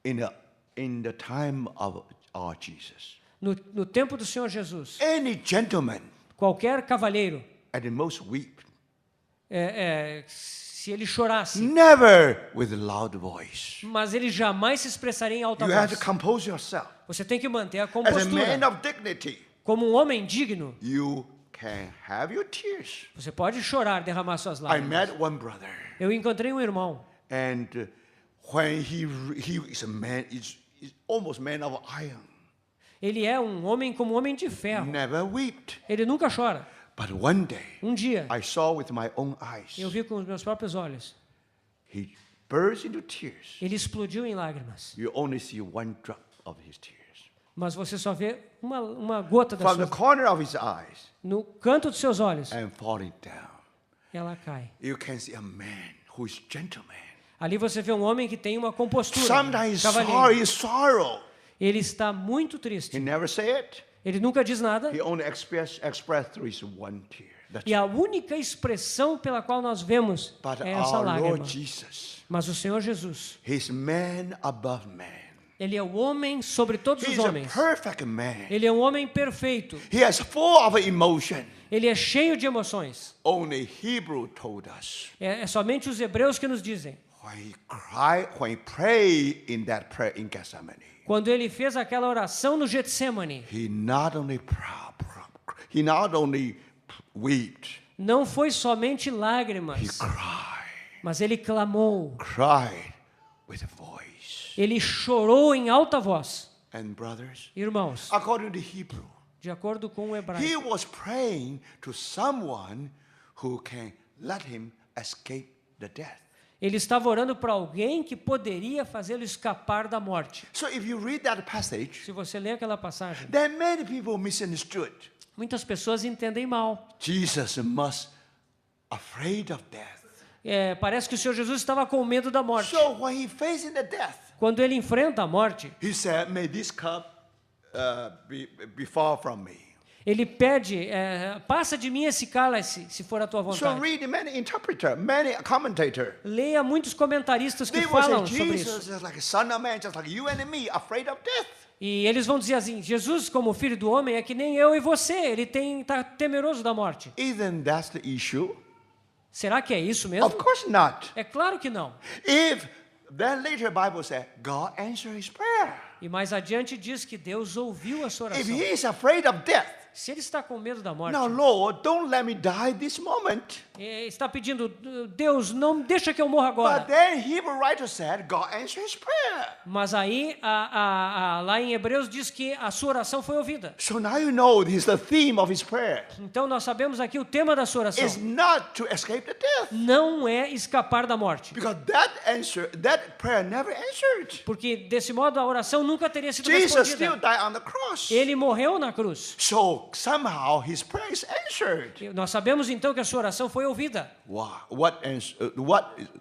in the time of our Jesus, No tempo do Senhor Jesus, any gentleman qualquer cavalheiro, at the most weep, se ele chorasse, never with a loud voice. mas ele jamais se expressaria em alta You have to voz. compose yourself. Você tem que manter a As a compostura. man of dignity, Como um homem digno, you can have your tears. você pode chorar, derramar suas I lágrimas. met one brother, Eu encontrei um irmão, and when he is a man, is almost man of iron. ele é um homem como um homem de ferro. Never wept. Ele nunca chora. But one day, Um dia, I saw with my own eyes. eu vi com os meus próprios olhos, He burst into tears. ele explodiu em lágrimas. You only see one drop of his tears. Mas você só vê uma gota da From the sua, corner of his eyes no canto dos seus olhos, and falling down. ela cai. You can see a man who is gentleman. Ali você vê um homem que tem uma compostura. Sometimes Cavaleiro. sorrow. Ele está muito He triste. never say it. Ele nunca diz nada. He only express through his one tear. That's E a única expressão pela qual nós vemos But é essa our lágrima. Lord Jesus, Mas o Senhor Jesus, He's man above man. Ele é o homem sobre todos os He's a homens. perfect man. Ele é um homem perfeito. He is full of emotion. Ele é cheio de emoções. Only Hebrew told us É somente os hebreus que nos dizem. when he prayed in that prayer in Gethsemane, Quando ele fez aquela oração no Getsemane, he not only wept, não foi somente he lágrimas, cried mas ele clamou. with a voice. Ele chorou em alta voz. And brothers, Irmãos, according to Hebrew, de acordo com o he hebraico, was praying to someone who can let him escape the death. ele estava orando para alguém que poderia fazê-lo escapar da morte. So if you read that passage, Se você ler aquela passagem, then many people misunderstood. muitas pessoas entendem mal. Jesus must afraid of death. Parece que o Senhor Jesus estava com medo da morte. So when he facing the death, Quando ele enfrenta a morte, he said, "May this cup be far from me." ele pede, passa de mim esse cálice, se for a tua So vontade. read many interpreter, many commentator. Leia muitos comentaristas que They will falam say sobre Jesus isso. is like a son of man, just like you and me, afraid of death. E eles vão dizer assim, Jesus, como filho do homem, é que nem eu e você. Ele está temeroso da morte. Isn't that the issue? Será que é isso mesmo? Of course not. É claro que não. If then later Bible said God answered his prayer. E mais adiante diz que Deus ouviu a sua If oração. he is afraid of death, Se ele está com medo da morte, now Lord, don't let me die this moment. está pedindo, Deus, não deixa que eu morra But agora. then Hebrew writer said God answered his prayer. Mas aí, lá em Hebreus diz que a sua oração foi ouvida. So now you know this is the theme of his prayer. Então nós sabemos aqui o tema da sua oração. It's not to escape the death. Não é escapar da morte. Because that prayer never answered. Porque desse modo a oração nunca teria sido Jesus still respondida. died on the cross. Ele morreu na cruz. So somehow his prayer is answered. E nós sabemos então que a sua oração foi ouvida. Wow.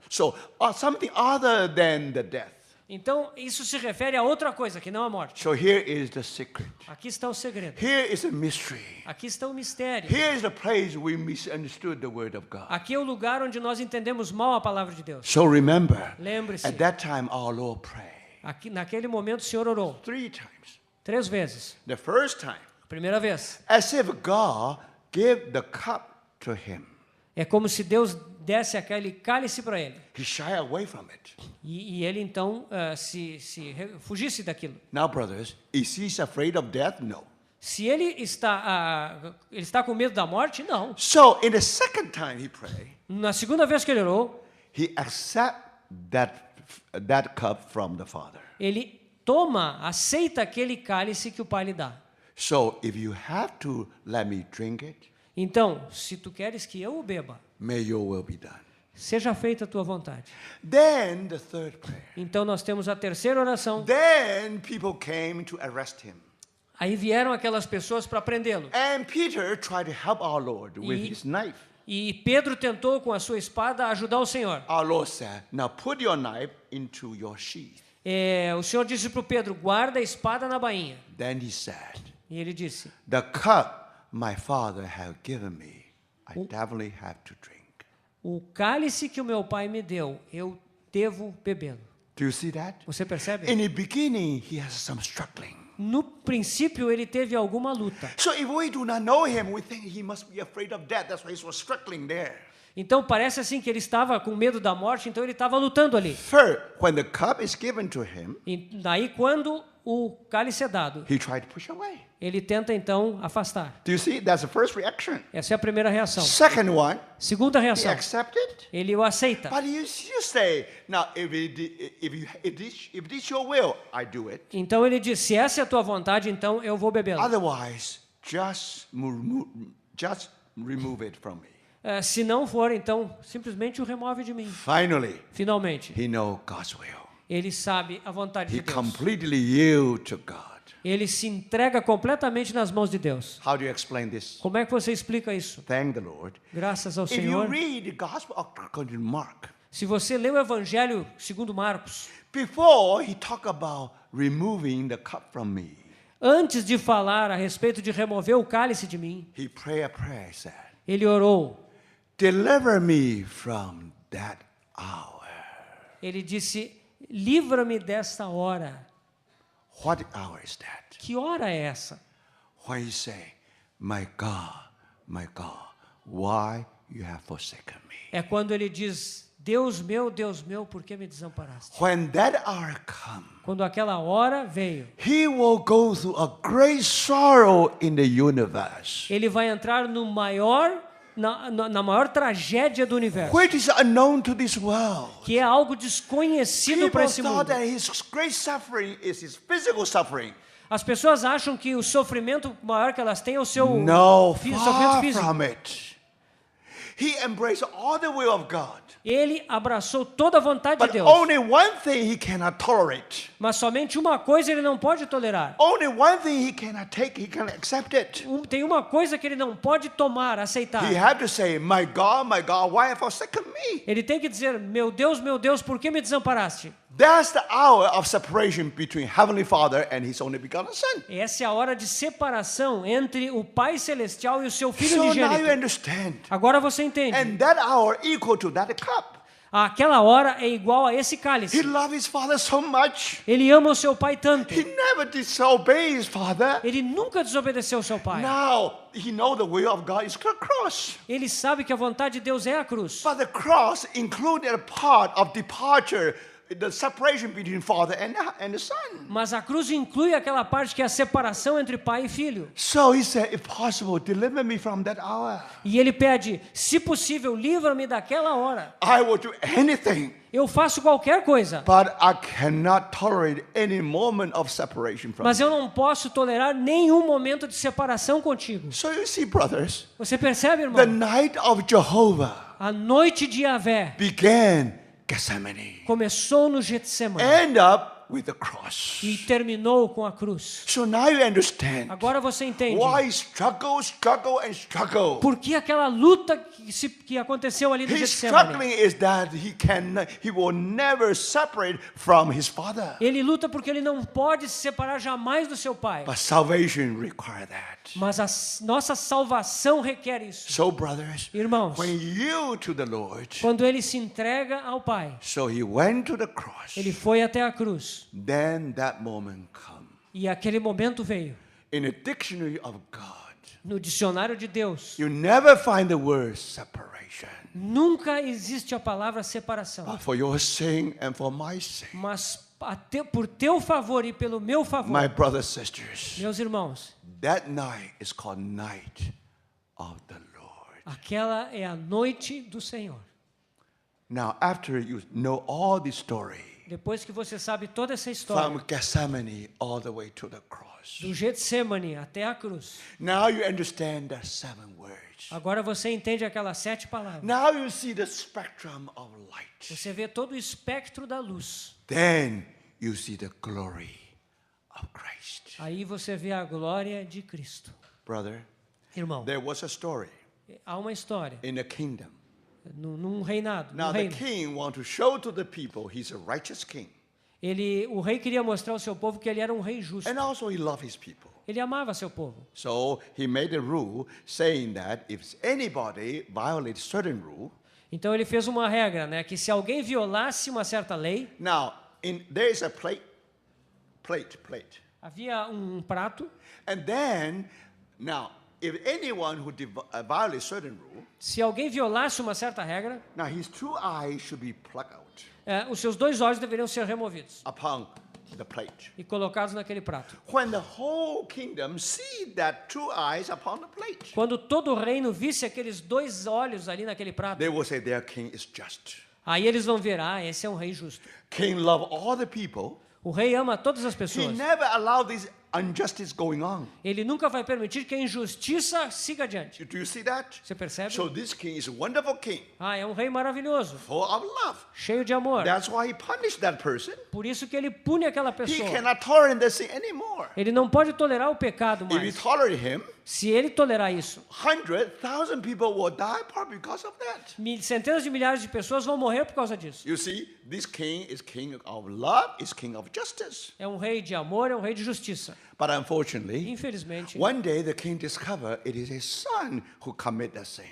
So something other than the death. Então, isso se refere a outra coisa, que não a morte. So here is the secret. Aqui está o segredo. Here is the mystery. Aqui está o mistério. Here is the place we misunderstood the word of God. Aqui é o lugar onde nós entendemos mal a palavra de Deus. So remember, Lembre-se, at that time our Lord prayed aqui, naquele momento o Senhor orou 3 times. 3 vezes. The first time, Primeira vez, as if God gave the cup to him. é como se Deus desse aquele cálice para ele. He shied away from it. E ele então fugisse daquilo. Now, brothers, is he afraid of death? No. Se ele está com medo da morte, não. So in the second time he prayed, Na segunda vez que ele orou, he accepted that cup from the Father. ele aceita aquele cálice que o Pai lhe dá. So if you have to let me drink it, Então, se tu queres que eu o beba, may your will be done. seja feita a tua vontade. Then the third prayer. Então nós temos a terceira oração. Then people came to arrest him. Aí vieram aquelas pessoas para prendê-lo. And Peter tried to help our Lord with his knife. E Pedro tentou com a sua espada ajudar o Senhor. Our Lord said, now put your knife into your sheath. O Senhor disse para o Pedro, guarda a espada na bainha. Then he said, E ele disse, the cup my Father has given me, I definitely have to drink. o cálice que o meu Pai me deu, eu devo bebê-lo. Do you see that? Você percebe? In the beginning, he has some struggling. No princípio, ele teve alguma luta. So if we do not know him, we think he must be afraid of death. That's why he was struggling there. Então, parece assim que ele estava com medo da morte, então ele estava lutando ali. Third, when the cup is given to him, E daí, quando o cálice é dado, he tried to push away. ele tenta então afastar. Do you see? That's the first reaction. Essa é a primeira reação. Second one, Segunda he reação, accepted. ele o aceita. But you say, now if this your will, I do it. Então ele diz, se essa é a tua vontade, então eu vou bebê-la. Otherwise, just remove it from me. Se não for, então simplesmente o remove de mim. Finally, Finalmente, he knows God's will. ele sabe a vontade He de Deus. completely yield to God. Ele se entrega completamente nas mãos de Deus. How do you explain this? Como é que você explica isso? Thank the Lord. Graças ao If you Senhor. read the Gospel according to Mark, Se você lê o Evangelho segundo Marcos, before he talked about removing the cup from me, antes de falar a respeito de remover o cálice de mim, he prayed a prayer, said, ele orou. deliver me from that hour. Ele disse, livra-me desta hora. What hour is that? Que hora é essa? When you say, my God, why you have forsaken me? É quando ele diz, Deus meu, por que me desamparaste? When that hour comes, Quando aquela hora veio, he will go through a great sorrow in the universe, ele vai entrar no na maior tragédia do universo, which is unknown to this world. que é algo desconhecido para People esse mundo. thought that his great suffering is his physical suffering. As pessoas acham que o sofrimento maior que elas têm é o seu No, sofrimento far físico. from it. He embraced all the will of God. Ele abraçou toda a vontade de But Deus. only one thing he cannot tolerate. Mas somente uma coisa ele não pode tolerar. Only one thing he cannot take, he cannot accept it. Tem uma coisa que ele não pode tomar, aceitar. He had to say, my God, why have you forsaken me? Ele tem que dizer, meu Deus, por que me desamparaste? That's the hour of separation between Heavenly Father and His only begotten Son. Essa é a hora de separação entre o Pai Celestial e o seu Filho So now you unigênito. understand. Agora você entende. And that hour equal to that cup. Aquela hora é igual a esse He cálice. loved his Father so much. Ele ama o seu Pai tanto. He never disobeyed his Father. Ele nunca desobedeceu ao seu Pai. Now he knows the will of God is the cross. Ele sabe que a vontade de Deus é a cruz. But the cross included a part of departure, the separation between Father and the Son. Mas a cruz inclui aquela parte que é a separação entre pai e filho. So he said, if possible, deliver me from that hour. E ele pede, se possível, livra-me daquela hora. I will do anything, Eu faço qualquer coisa, but I cannot tolerate any moment of separation from mas you. eu não posso tolerar nenhum momento de separação contigo. So you see, brothers, Você percebe, the irmão? night of Jehovah A noite de Yahvé began Gethsemane. começou no Getsemane. End up with the cross. e terminou com a cruz. So now you understand Agora você entende why struggle, struggle, and struggle. por que aquela luta que aconteceu ali no His Getsemane. struggling is that he will never separate from his Father. Ele luta porque ele não pode se separar jamais do seu Pai. But salvation requires that. Mas a nossa salvação requer isso. So, brothers, Irmãos, when you to the Lord, quando ele se entrega ao Pai, so he went to the cross, ele foi até a cruz. then that moment come. E aquele momento veio. In the dictionary of God, No dicionário de Deus, you never find the word separation. nunca existe a palavra separação. But for your sake and for my sake, Mas por teu favor e pelo meu favor, my brothers and sisters, meus irmãos, that night is called night of the Lord. aquela é a noite do Senhor. Now, after you know all the story, Depois que você sabe toda essa história, from Gethsemane all the way to the cross, do Getsemane até a cruz, now you understand the 7 words. agora você entende aquelas 7 palavras. Now you see the spectrum of light. Você vê todo o espectro da luz. Then you see the glory of Christ. Aí você vê a glória de Cristo. Brother, Irmão, there was a story há uma história in the kingdom. num reinado, Now num the reino. king want to show to the people he's a righteous king. O rei queria mostrar ao seu povo que ele era um rei justo. And also he loved his people. Ele amava seu povo. So he made a rule saying that if anybody violates certain rule, Então ele fez uma regra, né, que se alguém violasse uma certa lei, now there is a plate. havia um prato, And then, now, if anyone who violates certain rule, se alguém violasse uma certa regra, now his 2 eyes should be plucked out os seus 2 olhos deveriam ser removidos upon the plate. e colocados naquele prato. When the whole kingdom see that 2 eyes upon the plate, Quando todo o reino visse aqueles 2 olhos ali naquele prato, they will say their king is just. aí eles vão ver, esse é um rei justo. King love all the people. O rei ama todas as He pessoas. never allow this injustice going on. Ele nunca vai permitir que a injustiça siga adiante. Do you see that? Você percebe? So this king is a wonderful king, É um rei maravilhoso, full of love. cheio de amor. That's why he punished that person. Por isso que ele pune aquela He pessoa. cannot tolerate the sin anymore. Ele não pode tolerar o pecado If he mais. tolerate him, Se ele tolerar isso, 100,000 people will die probably because of that. centenas de milhares de pessoas vão morrer por causa disso. You see, this king is king of love, is king of justice. É um rei de amor, é um rei de justiça. But unfortunately, Infelizmente, one day the king discovered it is his son who committed the sin.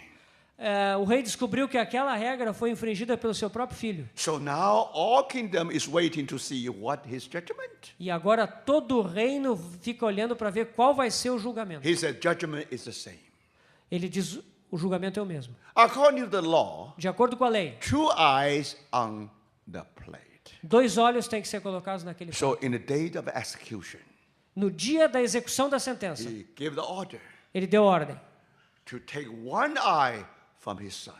o rei descobriu que aquela regra foi infringida pelo seu próprio filho. So now all kingdom is waiting to see what his judgment. E agora todo o reino fica olhando para ver qual vai ser o julgamento. He said judgment is the same. Ele diz, o julgamento é o mesmo. According to the law, De acordo com a lei, 2 eyes on the plate. 2 olhos têm que ser colocados naquele prato. So in the day of execution, No dia da execução da sentença, he gave the order ele deu ordem to take 1 eye from his son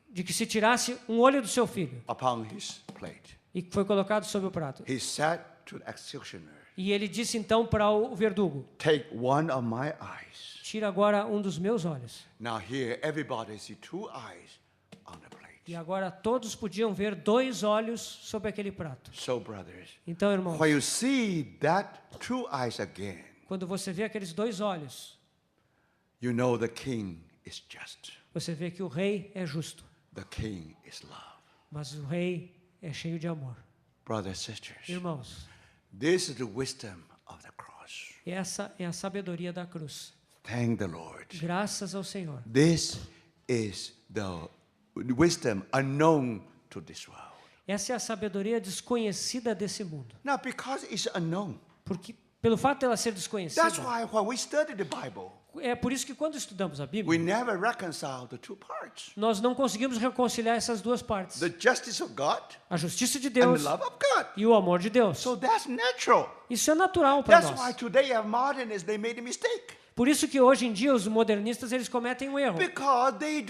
de que se tirasse um olho do seu filho upon his plate. e foi colocado sobre o prato. He said to the executioner, E ele disse então para o verdugo, take 1 of my eyes. tira agora um dos meus olhos. Now here everybody see 2 eyes on the plate. E agora todos podiam ver 2 olhos sobre aquele prato. So brothers, Então, irmãos, when you see that 2 eyes again, quando você vê aqueles 2 olhos, you know the king is just. você vê que o rei é justo, The king is love. mas o rei é cheio de amor. Brothers and sisters, Irmãos, this is the wisdom of the cross. essa é a sabedoria da cruz. Thank the Lord. Graças ao Senhor. This is the wisdom unknown to this world. Essa é a sabedoria desconhecida desse mundo. Now, because it's unknown, Porque pelo fato dela ser that's desconhecida, why when we study the Bible, é por isso que quando estudamos a we Bíblia, never reconcile the 2 parts. nós não conseguimos reconciliar essas 2 partes. The justice of God A justiça de and Deus the love of God. e o amor de Deus. So that's natural. Isso é natural para That's why nós. today our modernists, they made a mistake. Por isso que hoje em dia os modernistas eles cometem um erro. Because they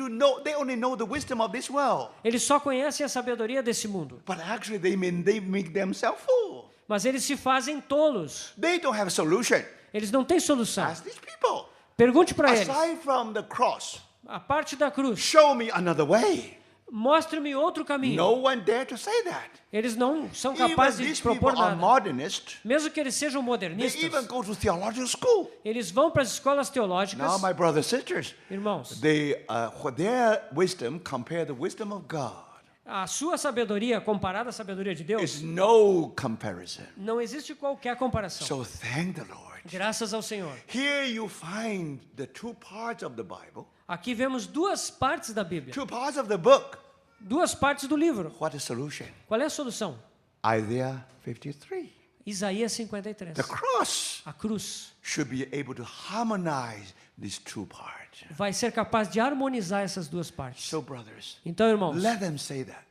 only know the wisdom of this world. Eles só conhecem a sabedoria desse mundo, But actually they make themselves fool. mas eles se fazem tolos. They don't have a solution. Eles não têm solução. Ask these people. Pergunte para eles. Aside from the cross, A parte da cruz, show me another way. Mostre-me outro caminho. No one dare to say that. Eles não são Even capazes these de people propor are nada. modernists. Mesmo que eles sejam They modernistas, even go to theological school. eles vão para as escolas Now, teológicas. my brothers and sisters, Irmãos, their wisdom compare the wisdom of God. a sua sabedoria comparada à sabedoria de Deus, It's no comparison. não existe qualquer comparação. So thank the Lord. Graças ao Senhor. Here you find the two parts of the Bible, Aqui vemos duas partes da Bíblia, two parts of the book. duas partes do livro. What is the solution? Qual é a solução? Isaiah 53. Isaías 53. The cross A cruz should be able to harmonize these two parts. vai ser capaz de harmonizar essas duas partes. So, brothers, Então, irmãos, let them say that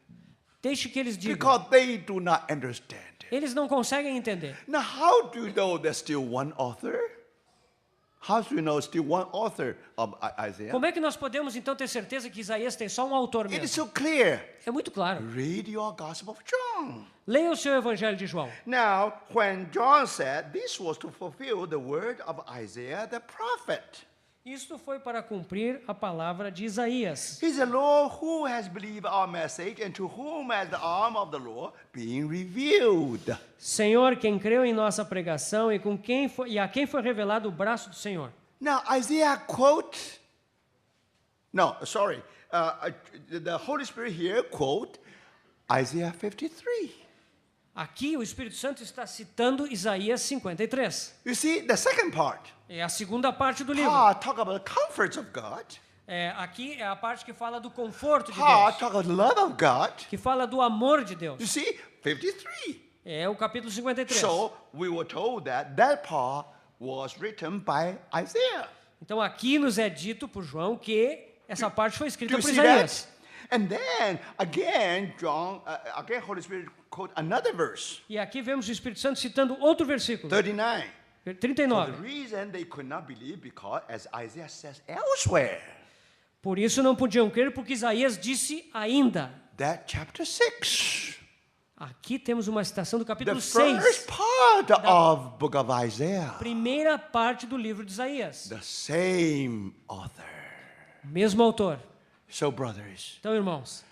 deixe que eles digam. because they do not understand. Eles não conseguem entender. Now, how do you know there's still one author? How do you know still one author of Isaiah? Como é que nós podemos então ter certeza que Isaías tem só um autor It is mesmo? so clear. É muito claro. Read your Gospel of John. Leia o seu Evangelho de João. Now, when John said this was to fulfill the word of Isaiah the prophet. Isto foi para cumprir a palavra de Isaías. He said, Lord, who has believed our message, and to whom has the arm of the Lord been revealed? Senhor, quem creu em nossa pregação e a quem foi revelado o braço do Senhor. Now, Isaiah quote, the Holy Spirit here quote Isaiah 53. Aqui o Espírito Santo está citando Isaías 53. You see, the second part, É a segunda parte do livro. talk about the comforts of God. Aqui é a parte que fala do conforto de Talk Deus, about the love of God. que fala do amor de You Deus. see, 53. É o capítulo 53. So we were told that part was written by Isaiah. Então aqui nos é dito por João que essa parte foi Do escrita you por see Isaías. that? And then again, Holy Spirit quote another verse, E aqui vemos o Espírito Santo citando outro versículo, 39. For the 39. reason they could not believe because, as Isaiah says elsewhere, Por isso não podiam crer, porque Isaías disse ainda. that chapter 6, Aqui temos uma citação do the capítulo first 6, part of book of Isaiah, primeira parte do livro de Isaías. the same author. Mesmo autor. So, brothers, Então, irmãos,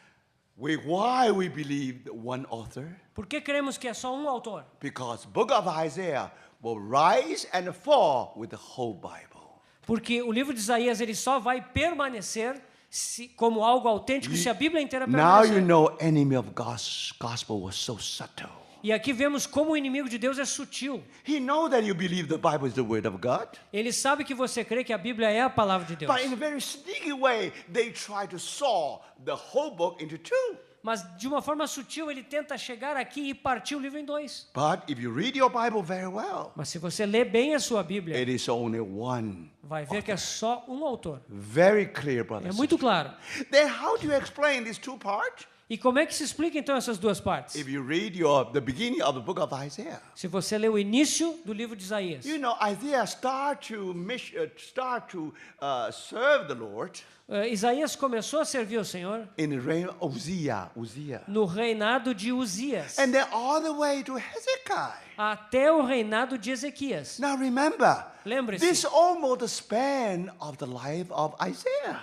why we believe one author? por que cremos que é só um autor? Because book of Isaiah will rise and fall with the whole Bible. Porque o livro de Isaías ele só vai permanecer como algo autêntico se a Bíblia inteira Now you permanecer. know enemy of God's gospel was so subtle. E aqui vemos como o inimigo de Deus é sutil. He knows that you believe the Bible is the word of God. Ele sabe que você crê que a Bíblia é a palavra de Deus. But in a very sneaky way, they try to saw the whole book into two. Mas de uma forma sutil ele tenta chegar aqui e partir o livro em dois. But if you read your Bible very well, Mas se você lê bem a sua Bíblia, it is only one. vai ver que é só um autor. Very clear, É brothers. muito claro. Then how do you explain these two parts? E como é que se explica então essas duas partes? If you read the beginning of the book of Isaiah, Se você lê o início do livro de Isaías, you know Isaiah start to serve the Lord Isaías começou a servir o Senhor in the reign of Uzziah. no reinado de Uzias, And then all the way to Hezekiah. até o reinado de Ezequias. Now remember, Lembre-se. this almost the span of the life of Isaiah.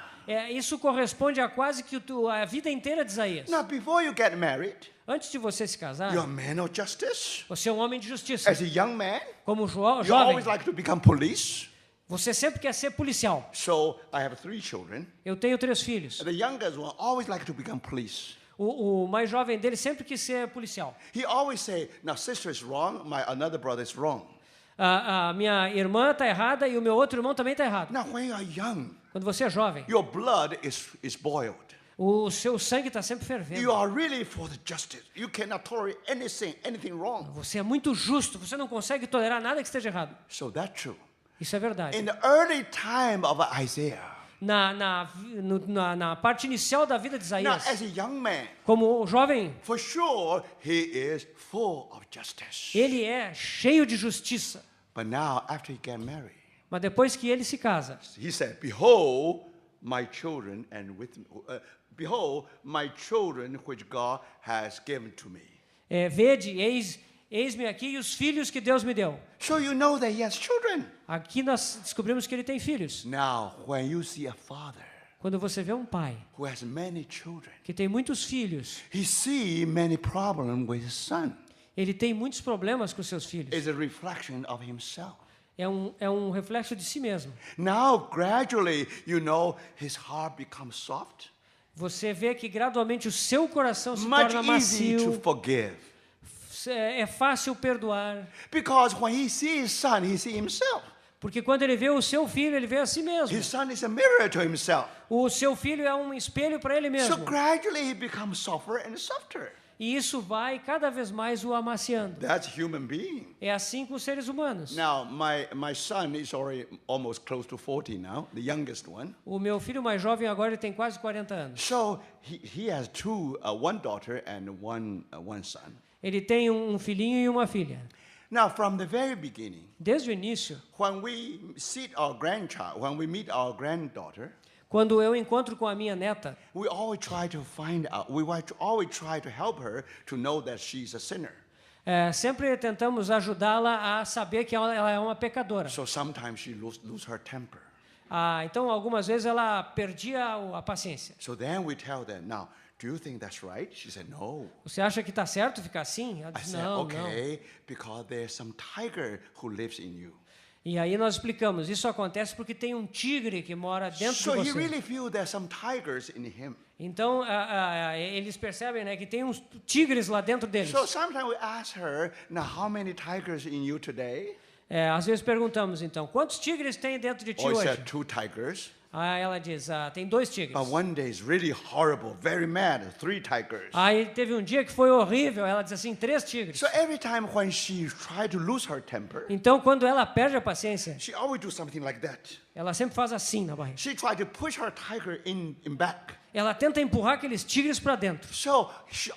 Isso corresponde a quase que a vida inteira de Isaías. Now before you get married, Antes de você se casar, you're a man of justice. você é um homem de justiça. As a young man, Como you jovem, always like to become police. você sempre quer ser policial. So I have 3 children. Eu tenho 3 filhos. The youngest one always like to become police. O mais jovem dele sempre quis ser policial. He always say, "Now sister is wrong, my another brother is wrong." A minha irmã está errada e o meu outro irmão também está errado. Now when you are young, Quando você é jovem, your blood is boiled. o seu sangue está sempre You fervendo. are really for the justice. You cannot tolerate anything wrong. Você é muito justo, você não consegue tolerar nada que esteja errado. So that's true. Isso é verdade. In the early time of Isaiah, Na parte inicial da vida de now Isaías, as a young man, como jovem, for sure he is full of justice. ele é cheio de justiça. But now after he get married, Mas depois que ele se casa, he said, "Behold my children, and behold my children which God has given to me." vede, eis-me aqui e os filhos que Deus me deu. So you know that he has children. Aqui nós descobrimos que ele tem filhos. Now when you see a father Quando você vê um pai who has many children, que tem muitos filhos, he see many problems with his son. ele tem muitos problemas com seus filhos. It's a reflection of himself. É um reflexo de si mesmo. Now, gradually, his heart becomes soft, Você vê que gradualmente o seu coração se much torna easy to macio, forgive. é fácil perdoar, Because when he sees his son, he sees himself. porque quando ele vê o seu filho, ele vê a si mesmo. His son is a mirror to himself. O seu filho é um espelho para ele So mesmo. gradually, he becomes softer and softer. E isso vai cada vez mais o amaciando. That's human being. É assim com os seres humanos. Now, my son is already almost close to 40 now, the youngest one. O meu filho mais jovem agora ele tem quase 40 anos. So he has one daughter and one son. Ele tem um filhinho e uma filha. Now, from the very beginning, Desde o início, when we meet our granddaughter, quando eu encontro com a minha neta, we always try to find out. Always try to help her to know that she's a sinner. sempre tentamos ajudá-la a saber que ela é uma pecadora. So sometimes she lose her temper. Então, algumas vezes ela perdia a paciência. So then we tell them, now, do you think that's right? She said, no. Você acha que está certo ficar assim? Ela I disse, said, não, não. okay, because there's some tiger who lives in you. E aí nós explicamos, isso acontece porque tem um tigre que mora dentro So de he você. really feels there's some tigers in him. Então, eles percebem, né, que tem uns tigres lá dentro deles. So sometimes we ask her, now how many tigers in you today? Às vezes perguntamos, então, quantos tigres tem dentro de ti Or he hoje? said 2 tigers. Ela diz, tem 2 tigres. But one day is really horrible, very mad, 3 tigers. Aí teve um dia que foi horrível, ela diz assim, 3 tigres. So every time when she try to lose her temper, Então, quando ela perde a paciência, she always do something like that. ela sempre faz assim na barriga. She try to push her tiger in back. Ela tenta empurrar aqueles tigres para dentro. So she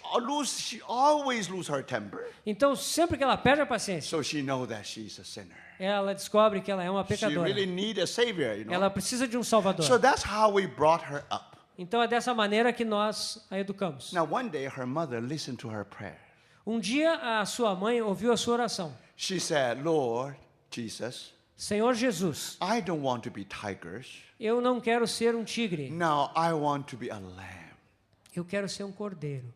always lose her temper. Então, sempre que ela perde a paciência, So she knows that she's a sinner. ela descobre que ela é uma She pecadora. really need a savior, Ela precisa de um salvador. So that's how we brought her up. Então, é dessa maneira que nós a educamos. Now one day her mother listened to her prayer. Um dia, a sua mãe ouviu a sua oração. She said, Lord Jesus, Senhor Jesus, I don't want to be tigers. eu não quero ser um tigre. Now I want to be a lamb. Eu quero ser um cordeiro.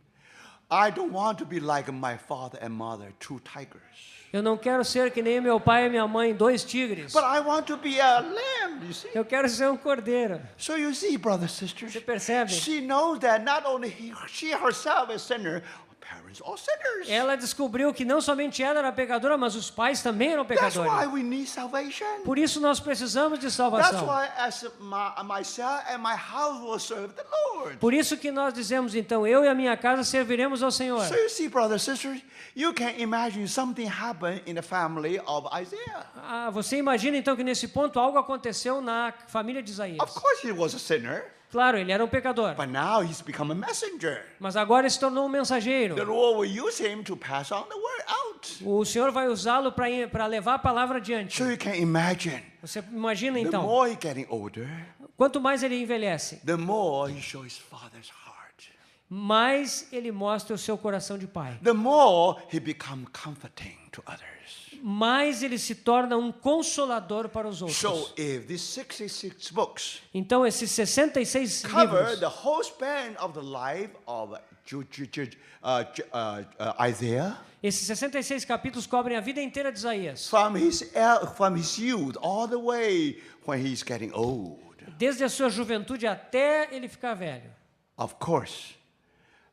I don't want to be like my father and mother, 2 tigers. Eu não quero ser que nem meu pai e minha mãe, 2 tigres. But I want to be a lamb, you see? Eu quero ser um cordeiro. So you see, brothers and sisters, Você percebe? she knows that not only she herself is sinner, parents are sinners. Ela descobriu que não somente ela era pecadora, mas os pais também eram That's why pecadores. we need salvation. Por isso nós precisamos de That's salvação. why as myself and my house will serve the Lord. Por isso que nós dizemos, então, eu e a minha casa serviremos ao Senhor. So you see, brothers and sisters, you can imagine something happened in the family of Isaiah. Você imagina, então, que nesse ponto algo aconteceu na família de Isaías. Of course he was a sinner, Claro, ele era um pecador. but now he's become a messenger. Mas agora ele se tornou um mensageiro. The Lord will use him to pass on the word out. O Senhor vai usá-lo para levar a palavra adiante. So you can imagine, Você imagina, the então, more he's getting older, quanto mais ele envelhece, the more he shows his father's heart. mais ele mostra o seu coração de pai. The more he becomes comforting to others. Mais ele se torna um consolador para os outros. So if these 66 books Então, esses 66 cover livros, the whole span of the life of Isaiah, esses 66 capítulos cobrem a vida inteira de Isaías. from his youth all the way when he's getting old. Desde a sua juventude até ele ficar velho. Of course,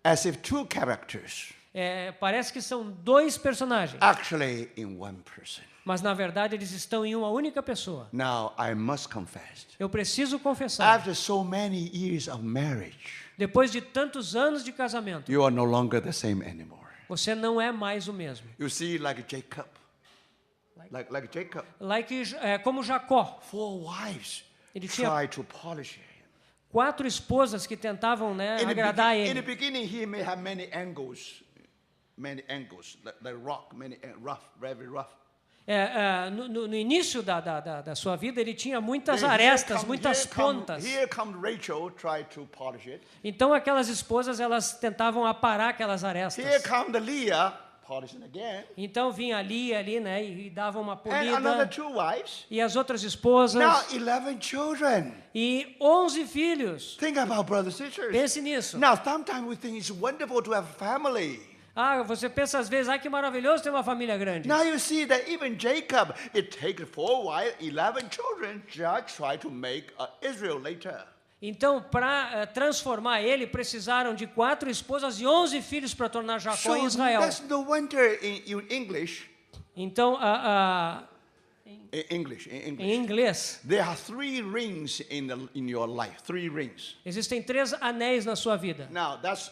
as if 2 characters Parece que são 2 personagens, actually in one person. mas na verdade eles estão em uma única pessoa. Now I must confess, Eu preciso confessar, after so many years of marriage, depois de tantos anos de casamento, you are no longer the same anymore. você não é mais o mesmo. You see, like Jacob, like Jacob, Como Jacó, 4 wives Ele tinha- tried to polish him. 4 esposas que tentavam, agradar a In the ele. beginning, he may have many angles, like rock, very rough. No início da sua vida, ele tinha muitas arestas, muitas pontas. Here comes Rachel, try to polish it. Então, aquelas esposas, elas tentavam aparar aquelas Here arestas. comes the Leah, polishing again. Então vinha ali, né, e dava uma And another polida. 2 wives. E as outras esposas. Now 11 children. E 11 filhos. Think about brothers and sisters. Pense nisso. Now, sometimes we think it's wonderful to have a family. Você pensa às vezes, que maravilhoso ter uma família grande. Now you see that even Jacob, it takes 4 wives, 11 children, just try to make Israel later. Então, para transformar ele, precisaram de 4 esposas e 11 filhos para tornar Jacó em So Israel. that's no wonder in English. Então, In English. em inglês, There are 3 rings in your life. 3 rings. existem 3 anéis na sua vida. Now that's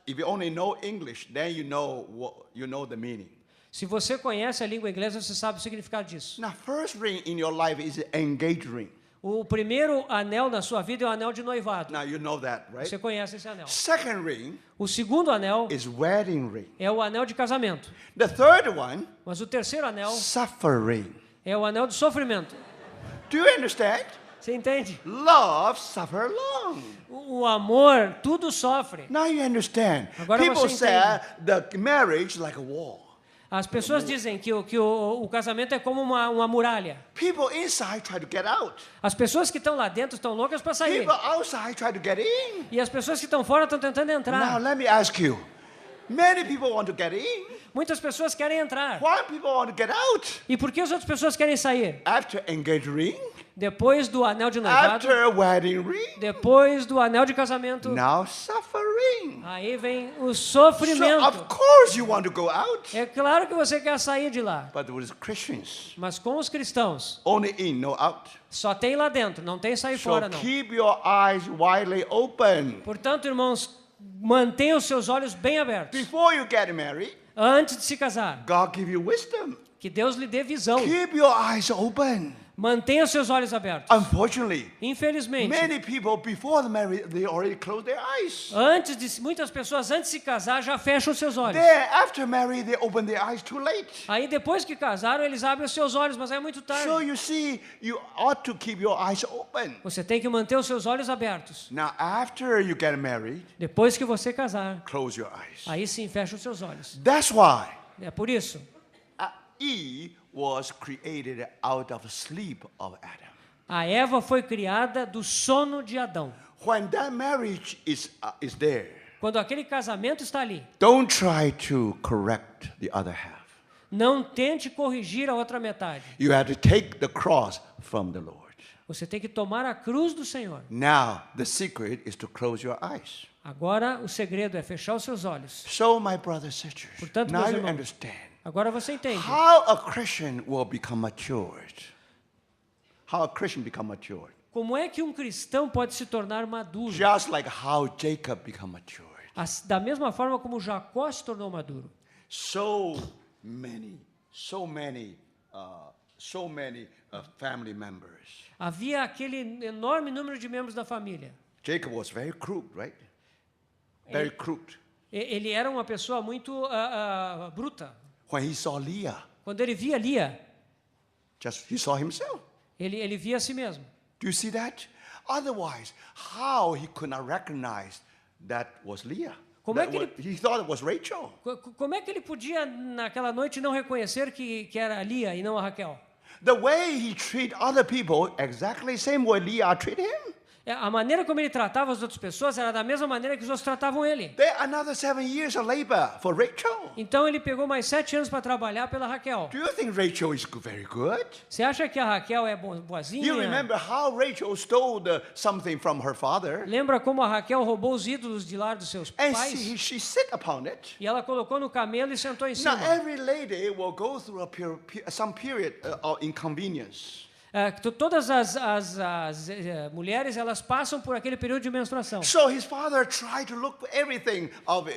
if you only know English, then you know the meaning. Se você conhece a língua inglesa, você sabe o significado disso. Now, first ring in your life is an engaged ring. O primeiro anel na sua vida é o anel de noivado. Now you know that, right? Você conhece esse anel. Second ring O segundo anel is wedding ring. é o anel de casamento. The third one, Mas o terceiro anel suffering. é o anel de sofrimento. Do you understand? Você entende? Love suffer long. O amor, tudo sofre. Now you understand. Agora People você say entende. the marriage like a wall. As pessoas dizem que o casamento é como uma muralha. People inside try to get out. As pessoas que estão lá dentro estão loucas para sair. People outside try to get in. E as pessoas que estão fora estão tentando Now entrar. let me ask you. Many people want to get in. Muitas pessoas querem entrar. Why people want to get out? E por que as outras pessoas querem sair? After engaged ring, Depois do anel de noivado, after wedding ring, depois do anel de casamento, now suffering. aí vem o So of sofrimento. course you want to go out. É claro que você quer sair de lá. But with Christians, Mas com os cristãos, only in, no out. só tem lá dentro, não tem sair So fora não. keep your eyes widely open. Portanto, irmãos, mantenha os seus olhos bem abertos. Before you get married, Antes de se casar, God give you wisdom. que Deus lhe dê visão. Keep your eyes open. Mantenha os seus olhos abertos. Unfortunately, Infelizmente, many people before the marriage, they already close their eyes. muitas pessoas antes de se casar já fecham os seus olhos. Then after marriage, they open their eyes too late. Aí depois que casaram, eles abrem os seus olhos, mas aí é muito So tarde. you see, you ought to keep your eyes open. Você tem que manter os seus olhos abertos. Now after you get married, Depois que você casar, close your eyes. aí sim fecha os seus olhos. That's why É por isso. Eve was created out of sleep of Adam. A Eva foi criada do sono de Adão. When that marriage is there, Quando aquele casamento está ali, don't try to correct the other half. não tente corrigir a outra metade. You have to take the cross from the Lord. Você tem que tomar a cruz do Senhor. Now, the secret is to close your eyes. Agora o segredo é fechar os seus olhos. So, my brothers and sisters, Portanto, now meus you irmãos, understand agora você entende. how a Christian will become matured. How a Christian become matured. Como é que um cristão pode se tornar maduro? Just like how Jacob become matured. Da mesma forma como Jacó se tornou maduro. So many family members. Havia aquele enorme número de membros da família. Jacob was very crude, right? Very crude. Ele era uma pessoa muito bruta. When he saw Leah, Quando ele via Lia, he saw himself. ele via a si mesmo. Do you see that? Otherwise, how he could not recognize that was Leah? Como é That que he thought it was Rachel. Como é que ele podia, naquela noite, não reconhecer que era a Lia e não a Raquel? The way he treat other people, exactly same way Leah treat him. A maneira como ele tratava as outras pessoas era da mesma maneira que os outros tratavam ele. There another 7 years of labor for Rachel. Então ele pegou mais 7 anos para trabalhar pela Raquel. Do you think Rachel is very good? Você acha que a Raquel é boazinha? You remember how Rachel stole something from her father, Lembra como a Raquel roubou os ídolos de lá dos seus and pais? she sit upon it. E ela colocou no camelo e sentou em Now cima. every lady will go through some period of inconvenience. Todas as mulheres, elas passam por aquele período de menstruação. So his father tried to look for everything of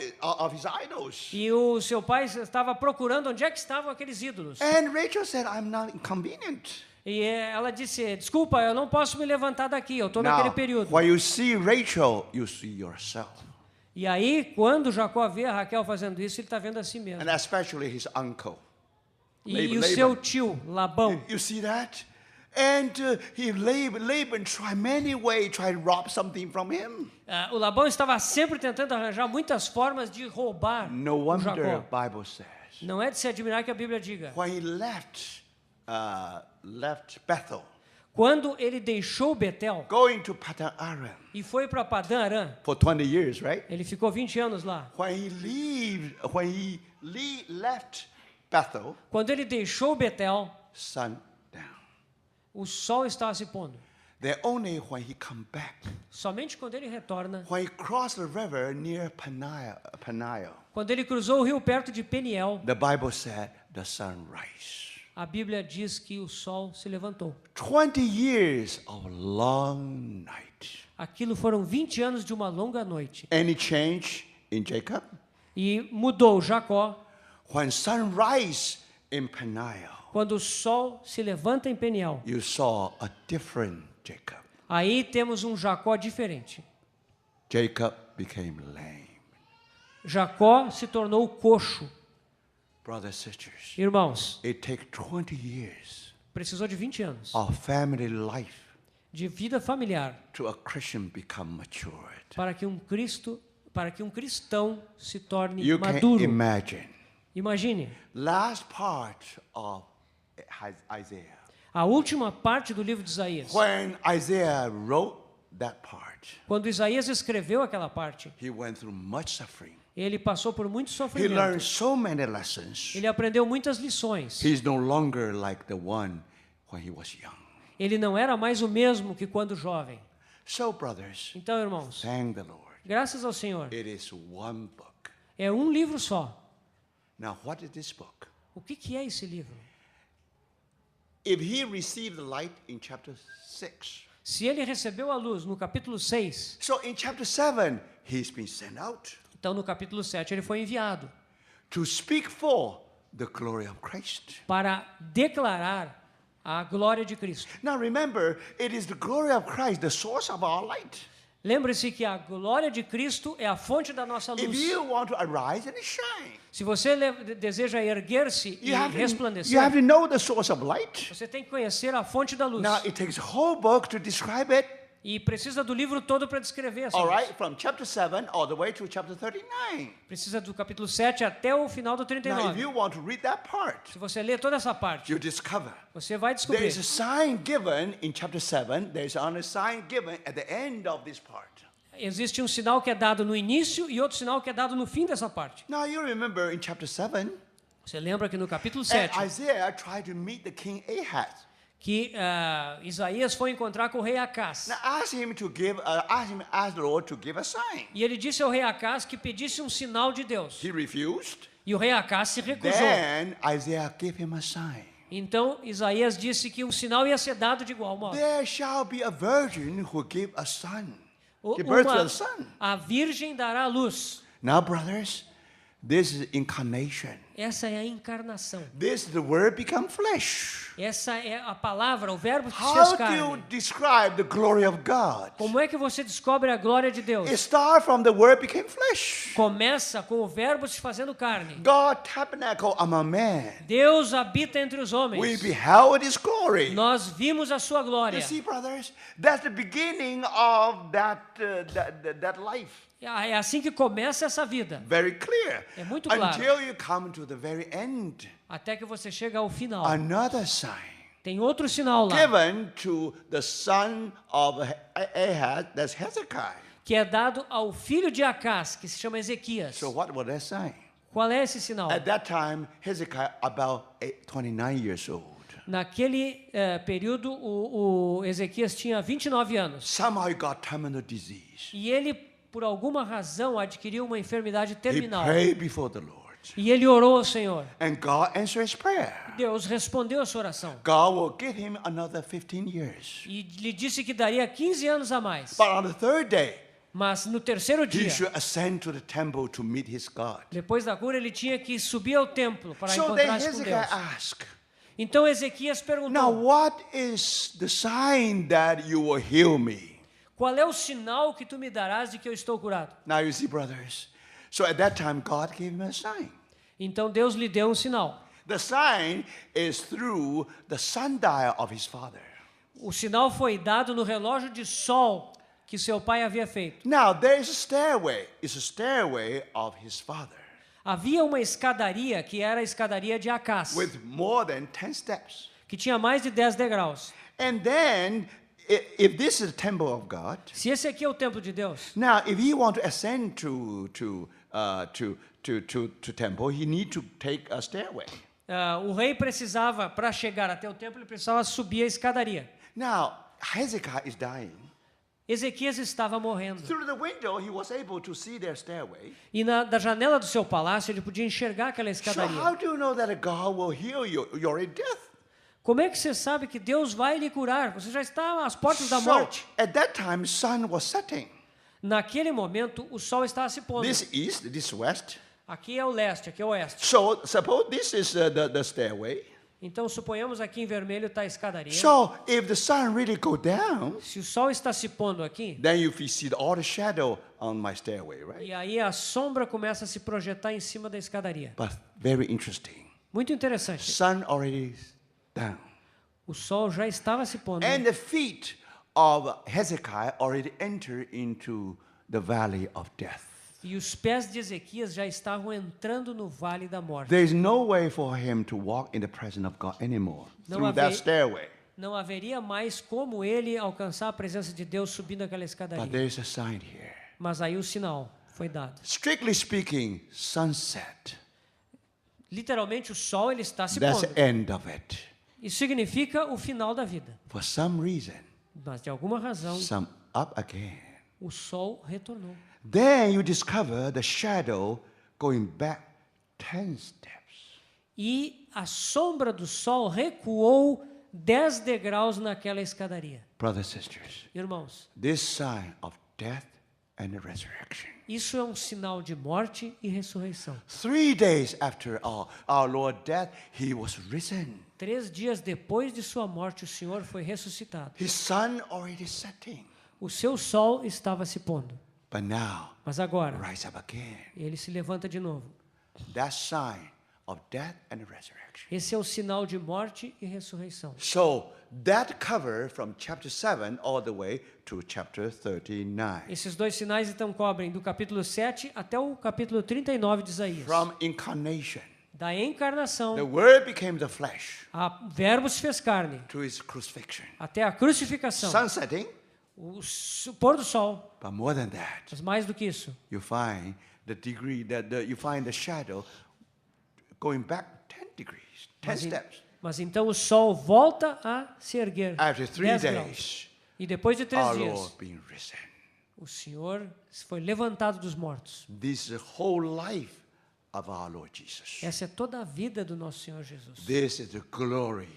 his idols. E o seu pai estava procurando onde é que estavam aqueles ídolos. And Rachel said, I'm not inconvenient. E ela disse, desculpa, eu não posso me levantar daqui, eu estou naquele Now, período. when you see Rachel, you see yourself. E aí, quando Jacó vê a Raquel fazendo isso, ele está vendo a si mesmo. And especially his uncle. E o Laban. seu tio, Labão. You see that? And Laban tried many ways, tried to rob something from him. O Labão estava sempre tentando arranjar muitas formas de roubar No o wonder Jacó. Bible says, Não é de se admirar que a Bíblia diga. when he left Bethel, Quando ele deixou Betel going to Padan Aram e foi para Padã Arã, for 20 years, right? ele ficou 20 anos lá. When he left Bethel, Quando ele deixou Betel, sun down. o sol estava se pondo. Then only when he come back, Somente quando ele retorna, when he crossed the river near Peniel, quando ele cruzou o rio perto de Peniel, the Bible said the sun rise. a Bíblia diz que o sol se levantou. 20 years of long night. Aquilo foram 20 anos de uma longa noite. Any change in Jacob? E mudou Jacó When sun rise in Peniel, quando o sol se levanta em Peniel. you saw a different Jacob. Aí temos um Jacó diferente. Jacob became lame. Jacó se tornou coxo. Brothers and sisters, Irmãos, it takes 20 years precisou de 20 anos of family life de vida familiar to a Christian become matured. para que um cristão se torne You can maduro. imagine. Imagine, Last part of Isaiah. a última parte do livro de Isaías. When Isaiah wrote that part, Quando Isaías escreveu aquela parte, he went through much suffering. ele passou por muito He sofrimento. learned so many lessons. Ele aprendeu muitas lições. He's no longer like the one when he was young. Ele não era mais o mesmo que quando jovem. So, brothers, Então, irmãos, thank the Lord. graças ao Senhor, It is one book. é um livro só. Now, what is this book? O que é esse livro? If he received the light in chapter 6, Se ele recebeu a luz no capítulo 6, so in chapter 7, he's been sent out então no capítulo 7 ele foi enviado to speak for the glory of Christ. para declarar a glória de Cristo. Now, remember, it is the glory of Christ, the source of our light. Lembre-se que a glória de Cristo é a fonte da nossa If luz. you want to arise and shine, Se você deseja erguer-se e you have resplandecer, to know the source of light. você tem que conhecer a fonte da luz. Now, it takes a whole book to describe it. E precisa do livro todo para descrever essa All luz. right, from chapter 7 all the way to chapter 39. Precisa do capítulo 7 até o final do Now, if 39. you want to read that part, Se você ler toda essa parte, you discover você vai there descobrir. is a sign given in chapter 7, there is only a sign given at the end of this part. Existe um sinal que é dado no início e outro sinal que é dado no fim dessa parte. Now, you remember in chapter 7, Você lembra que no capítulo and 7, Isaiah tried to meet the king Ahaz. que Isaías foi encontrar com o rei Acás. Now, ask the Lord to give a sign. E ele disse ao rei Acás que pedisse um sinal de Deus. He refused. E o rei Acás se recusou. Then Isaiah gave him a sign. Então Isaías disse que um sinal ia ser dado de igual modo. There shall be a virgin who give a son. O- Give birth to uma- a son. a virgem dará a luz. Now, brothers, this is incarnation. Essa é a encarnação. This the word become flesh. Essa é a palavra, o verbo que se fez How do you carne. describe the glory of God? Como é que você descobre a glória de Deus? It starts from the word became flesh. Começa com o verbo se fazendo carne. God tabernacle among men. Deus habita entre os We homens. beheld his glory. Nós vimos a sua glória. You see, brothers, that's the beginning of that life. É assim que começa essa vida. Very clear. É muito claro. Until you come to the very end. Até que você chega ao final. Another sign Tem outro sinal lá, given to the son of Ahaz, that's Hezekiah. que é dado ao filho de Acás, que se chama Ezequias. So what was that sign? Qual é esse sinal? At that time, Hezekiah about 29 years old. Naquele período, o Ezequias tinha 29 anos. Somehow he got terminal disease. E ele, por alguma razão, adquiriu uma enfermidade He terminal. prayed before the Lord. E ele orou ao Senhor. And God answered his prayer. Deus respondeu a sua oração. God will give him another 15 years. E lhe disse que daria 15 anos a mais. But on the third day, Mas no terceiro he dia, should ascend to the temple to meet his God. depois da cura, ele tinha que subir ao templo para So then encontrar-se com Hezekiah Deus. asked, Então Ezequias now perguntou, what is the sign that you will heal me? qual é o sinal que tu me darás de que eu estou curado? Now you see, brothers. So at that time, God gave him a sign. Então Deus lhe deu um sinal. The sign is through the sundial of his father. O sinal foi dado no relógio de sol que seu pai havia feito. Now there is a stairway. It's a stairway of his father Havia uma escadaria que era a escadaria de Acás, with more than 10 steps. que tinha mais de 10 degraus. And then, if this is the temple of God, Se esse aqui é o templo de Deus, now if he want to ascend to temple, he need to take a stairway. o rei precisava, para chegar até o templo, ele precisava subir a escadaria. Now Hezekiah is dying. Ezequias estava morrendo. Through the window, he was able to see their stairway. E da janela do seu palácio, ele podia enxergar aquela So escadaria. how do you know that God will heal you? You're in death. Como é que você sabe que Deus vai lhe curar? Você já está às portas da So morte. at that time, sun was setting. Naquele momento, o sol estava se pondo. This east, this west. Aqui é o leste, aqui é o oeste. So suppose this is the stairway. Então, suponhamos aqui em vermelho está a escadaria. So if the sun really go down, Se o sol está se pondo aqui, then you see all the shadow on my stairway, right? e aí a sombra começa a se projetar em cima da escadaria. But very interesting. Muito interessante. Sun already is down. O sol já estava se pondo. And the feet of Hezekiah already enter into the valley of death. E os pés de Ezequias já estavam entrando no vale da morte. There is no way for him to walk in the presence of God anymore Não through that haver- stairway. Não haveria mais como ele alcançar a presença de Deus subindo aquela But escadaria. there is a sign here. Mas aí o sinal foi dado. Strictly speaking, sunset. Literalmente, o sol ele está se That's pondo. the end of it. Isso significa o final da vida. For some reason, Mas de alguma razão, some up again. o sol retornou. Then you discover the shadow going back 10 steps. E a sombra do sol recuou 10 degraus naquela escadaria. Brothers and sisters, Irmãos, this sign of death and the resurrection. isso é um sinal de morte e ressurreição. 3 days after our Lord's death, he was risen. 3 dias depois de sua morte, o Senhor foi ressuscitado. His sun already setting. O seu sol estava se pondo. But now, Mas agora, rise up again. ele se levanta de novo. That sign of death and resurrection. Esse é o sinal de morte e ressurreição. So that cover from chapter 7 all the way to chapter 39. Esses dois sinais então cobrem do capítulo 7 até o capítulo 39 de Isaías. From incarnation, Da encarnação, the word became the flesh a verbo se fez carne, to his crucifixion. até a crucificação, Sun setting, o pôr do sol. but more than that, Mas mais do que isso, you find the degree that you find the shadow going back 10 degrees, 10 steps. mas então o sol volta a se erguer. After 3 10 graus. days, E depois de 3 our dias, Lord being risen. o Senhor foi levantado dos mortos. This is the whole life of our Lord Jesus. Essa é toda a vida do nosso Senhor Jesus. This is the glory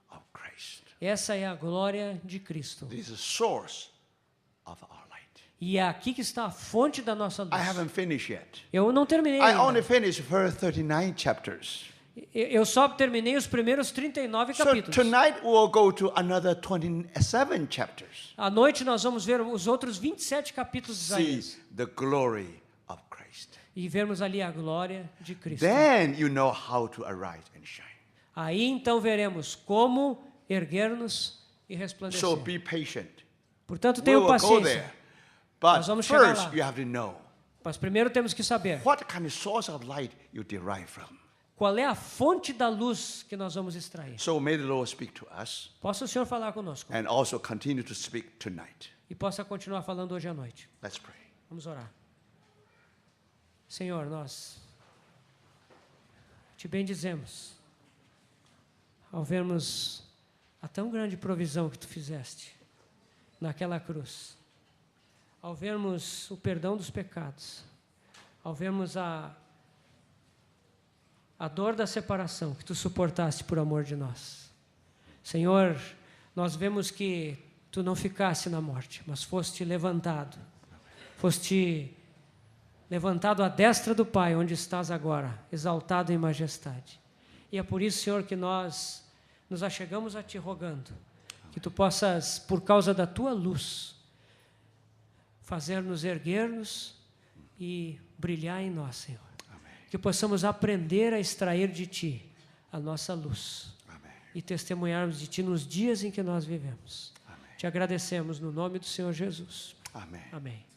of Christ. Essa é a glória de Cristo. This is the source of our light. E é aqui que está a fonte da nossa I luz. haven't finished yet. Eu não terminei I only ainda. finished first 39 chapters. Eu só terminei os primeiros 39 So capítulos. tonight we'll go to another 27 chapters. À noite nós vamos ver os outros 27 capítulos de See Isaías. the glory of Christ. E vermos ali a glória de Cristo. Then you know how to arise and shine. Aí então veremos como erguer-nos e resplandecer. So be patient. Portanto, We tenham will go paciência. there. But Nós vamos chegar first lá. you have to know Mas primeiro temos que saber what kind of source of light you derive from. qual é a fonte da luz que nós vamos extrair. So may the Lord speak to us Possa o Senhor falar conosco and also continue to speak tonight. e possa continuar falando hoje à noite. Let's pray. Vamos orar. Senhor, nós te bendizemos ao vermos a tão grande provisão que tu fizeste naquela cruz, ao vermos o perdão dos pecados, ao vermos a dor da separação que tu suportaste por amor de nós. Senhor, nós vemos que tu não ficaste na morte, mas foste levantado. Foste levantado à destra do Pai, onde estás agora, exaltado em majestade. E é por isso, Senhor, que nós nos achegamos a Ti rogando, que Tu possas, por causa da Tua luz, fazer-nos erguer-nos e brilhar em nós, Senhor. Amen. Que possamos aprender a extrair de Ti a nossa luz. Amen. e testemunharmos de Ti nos dias em que nós vivemos. Amém. Te agradecemos no nome do Senhor Jesus. Amém. Amém.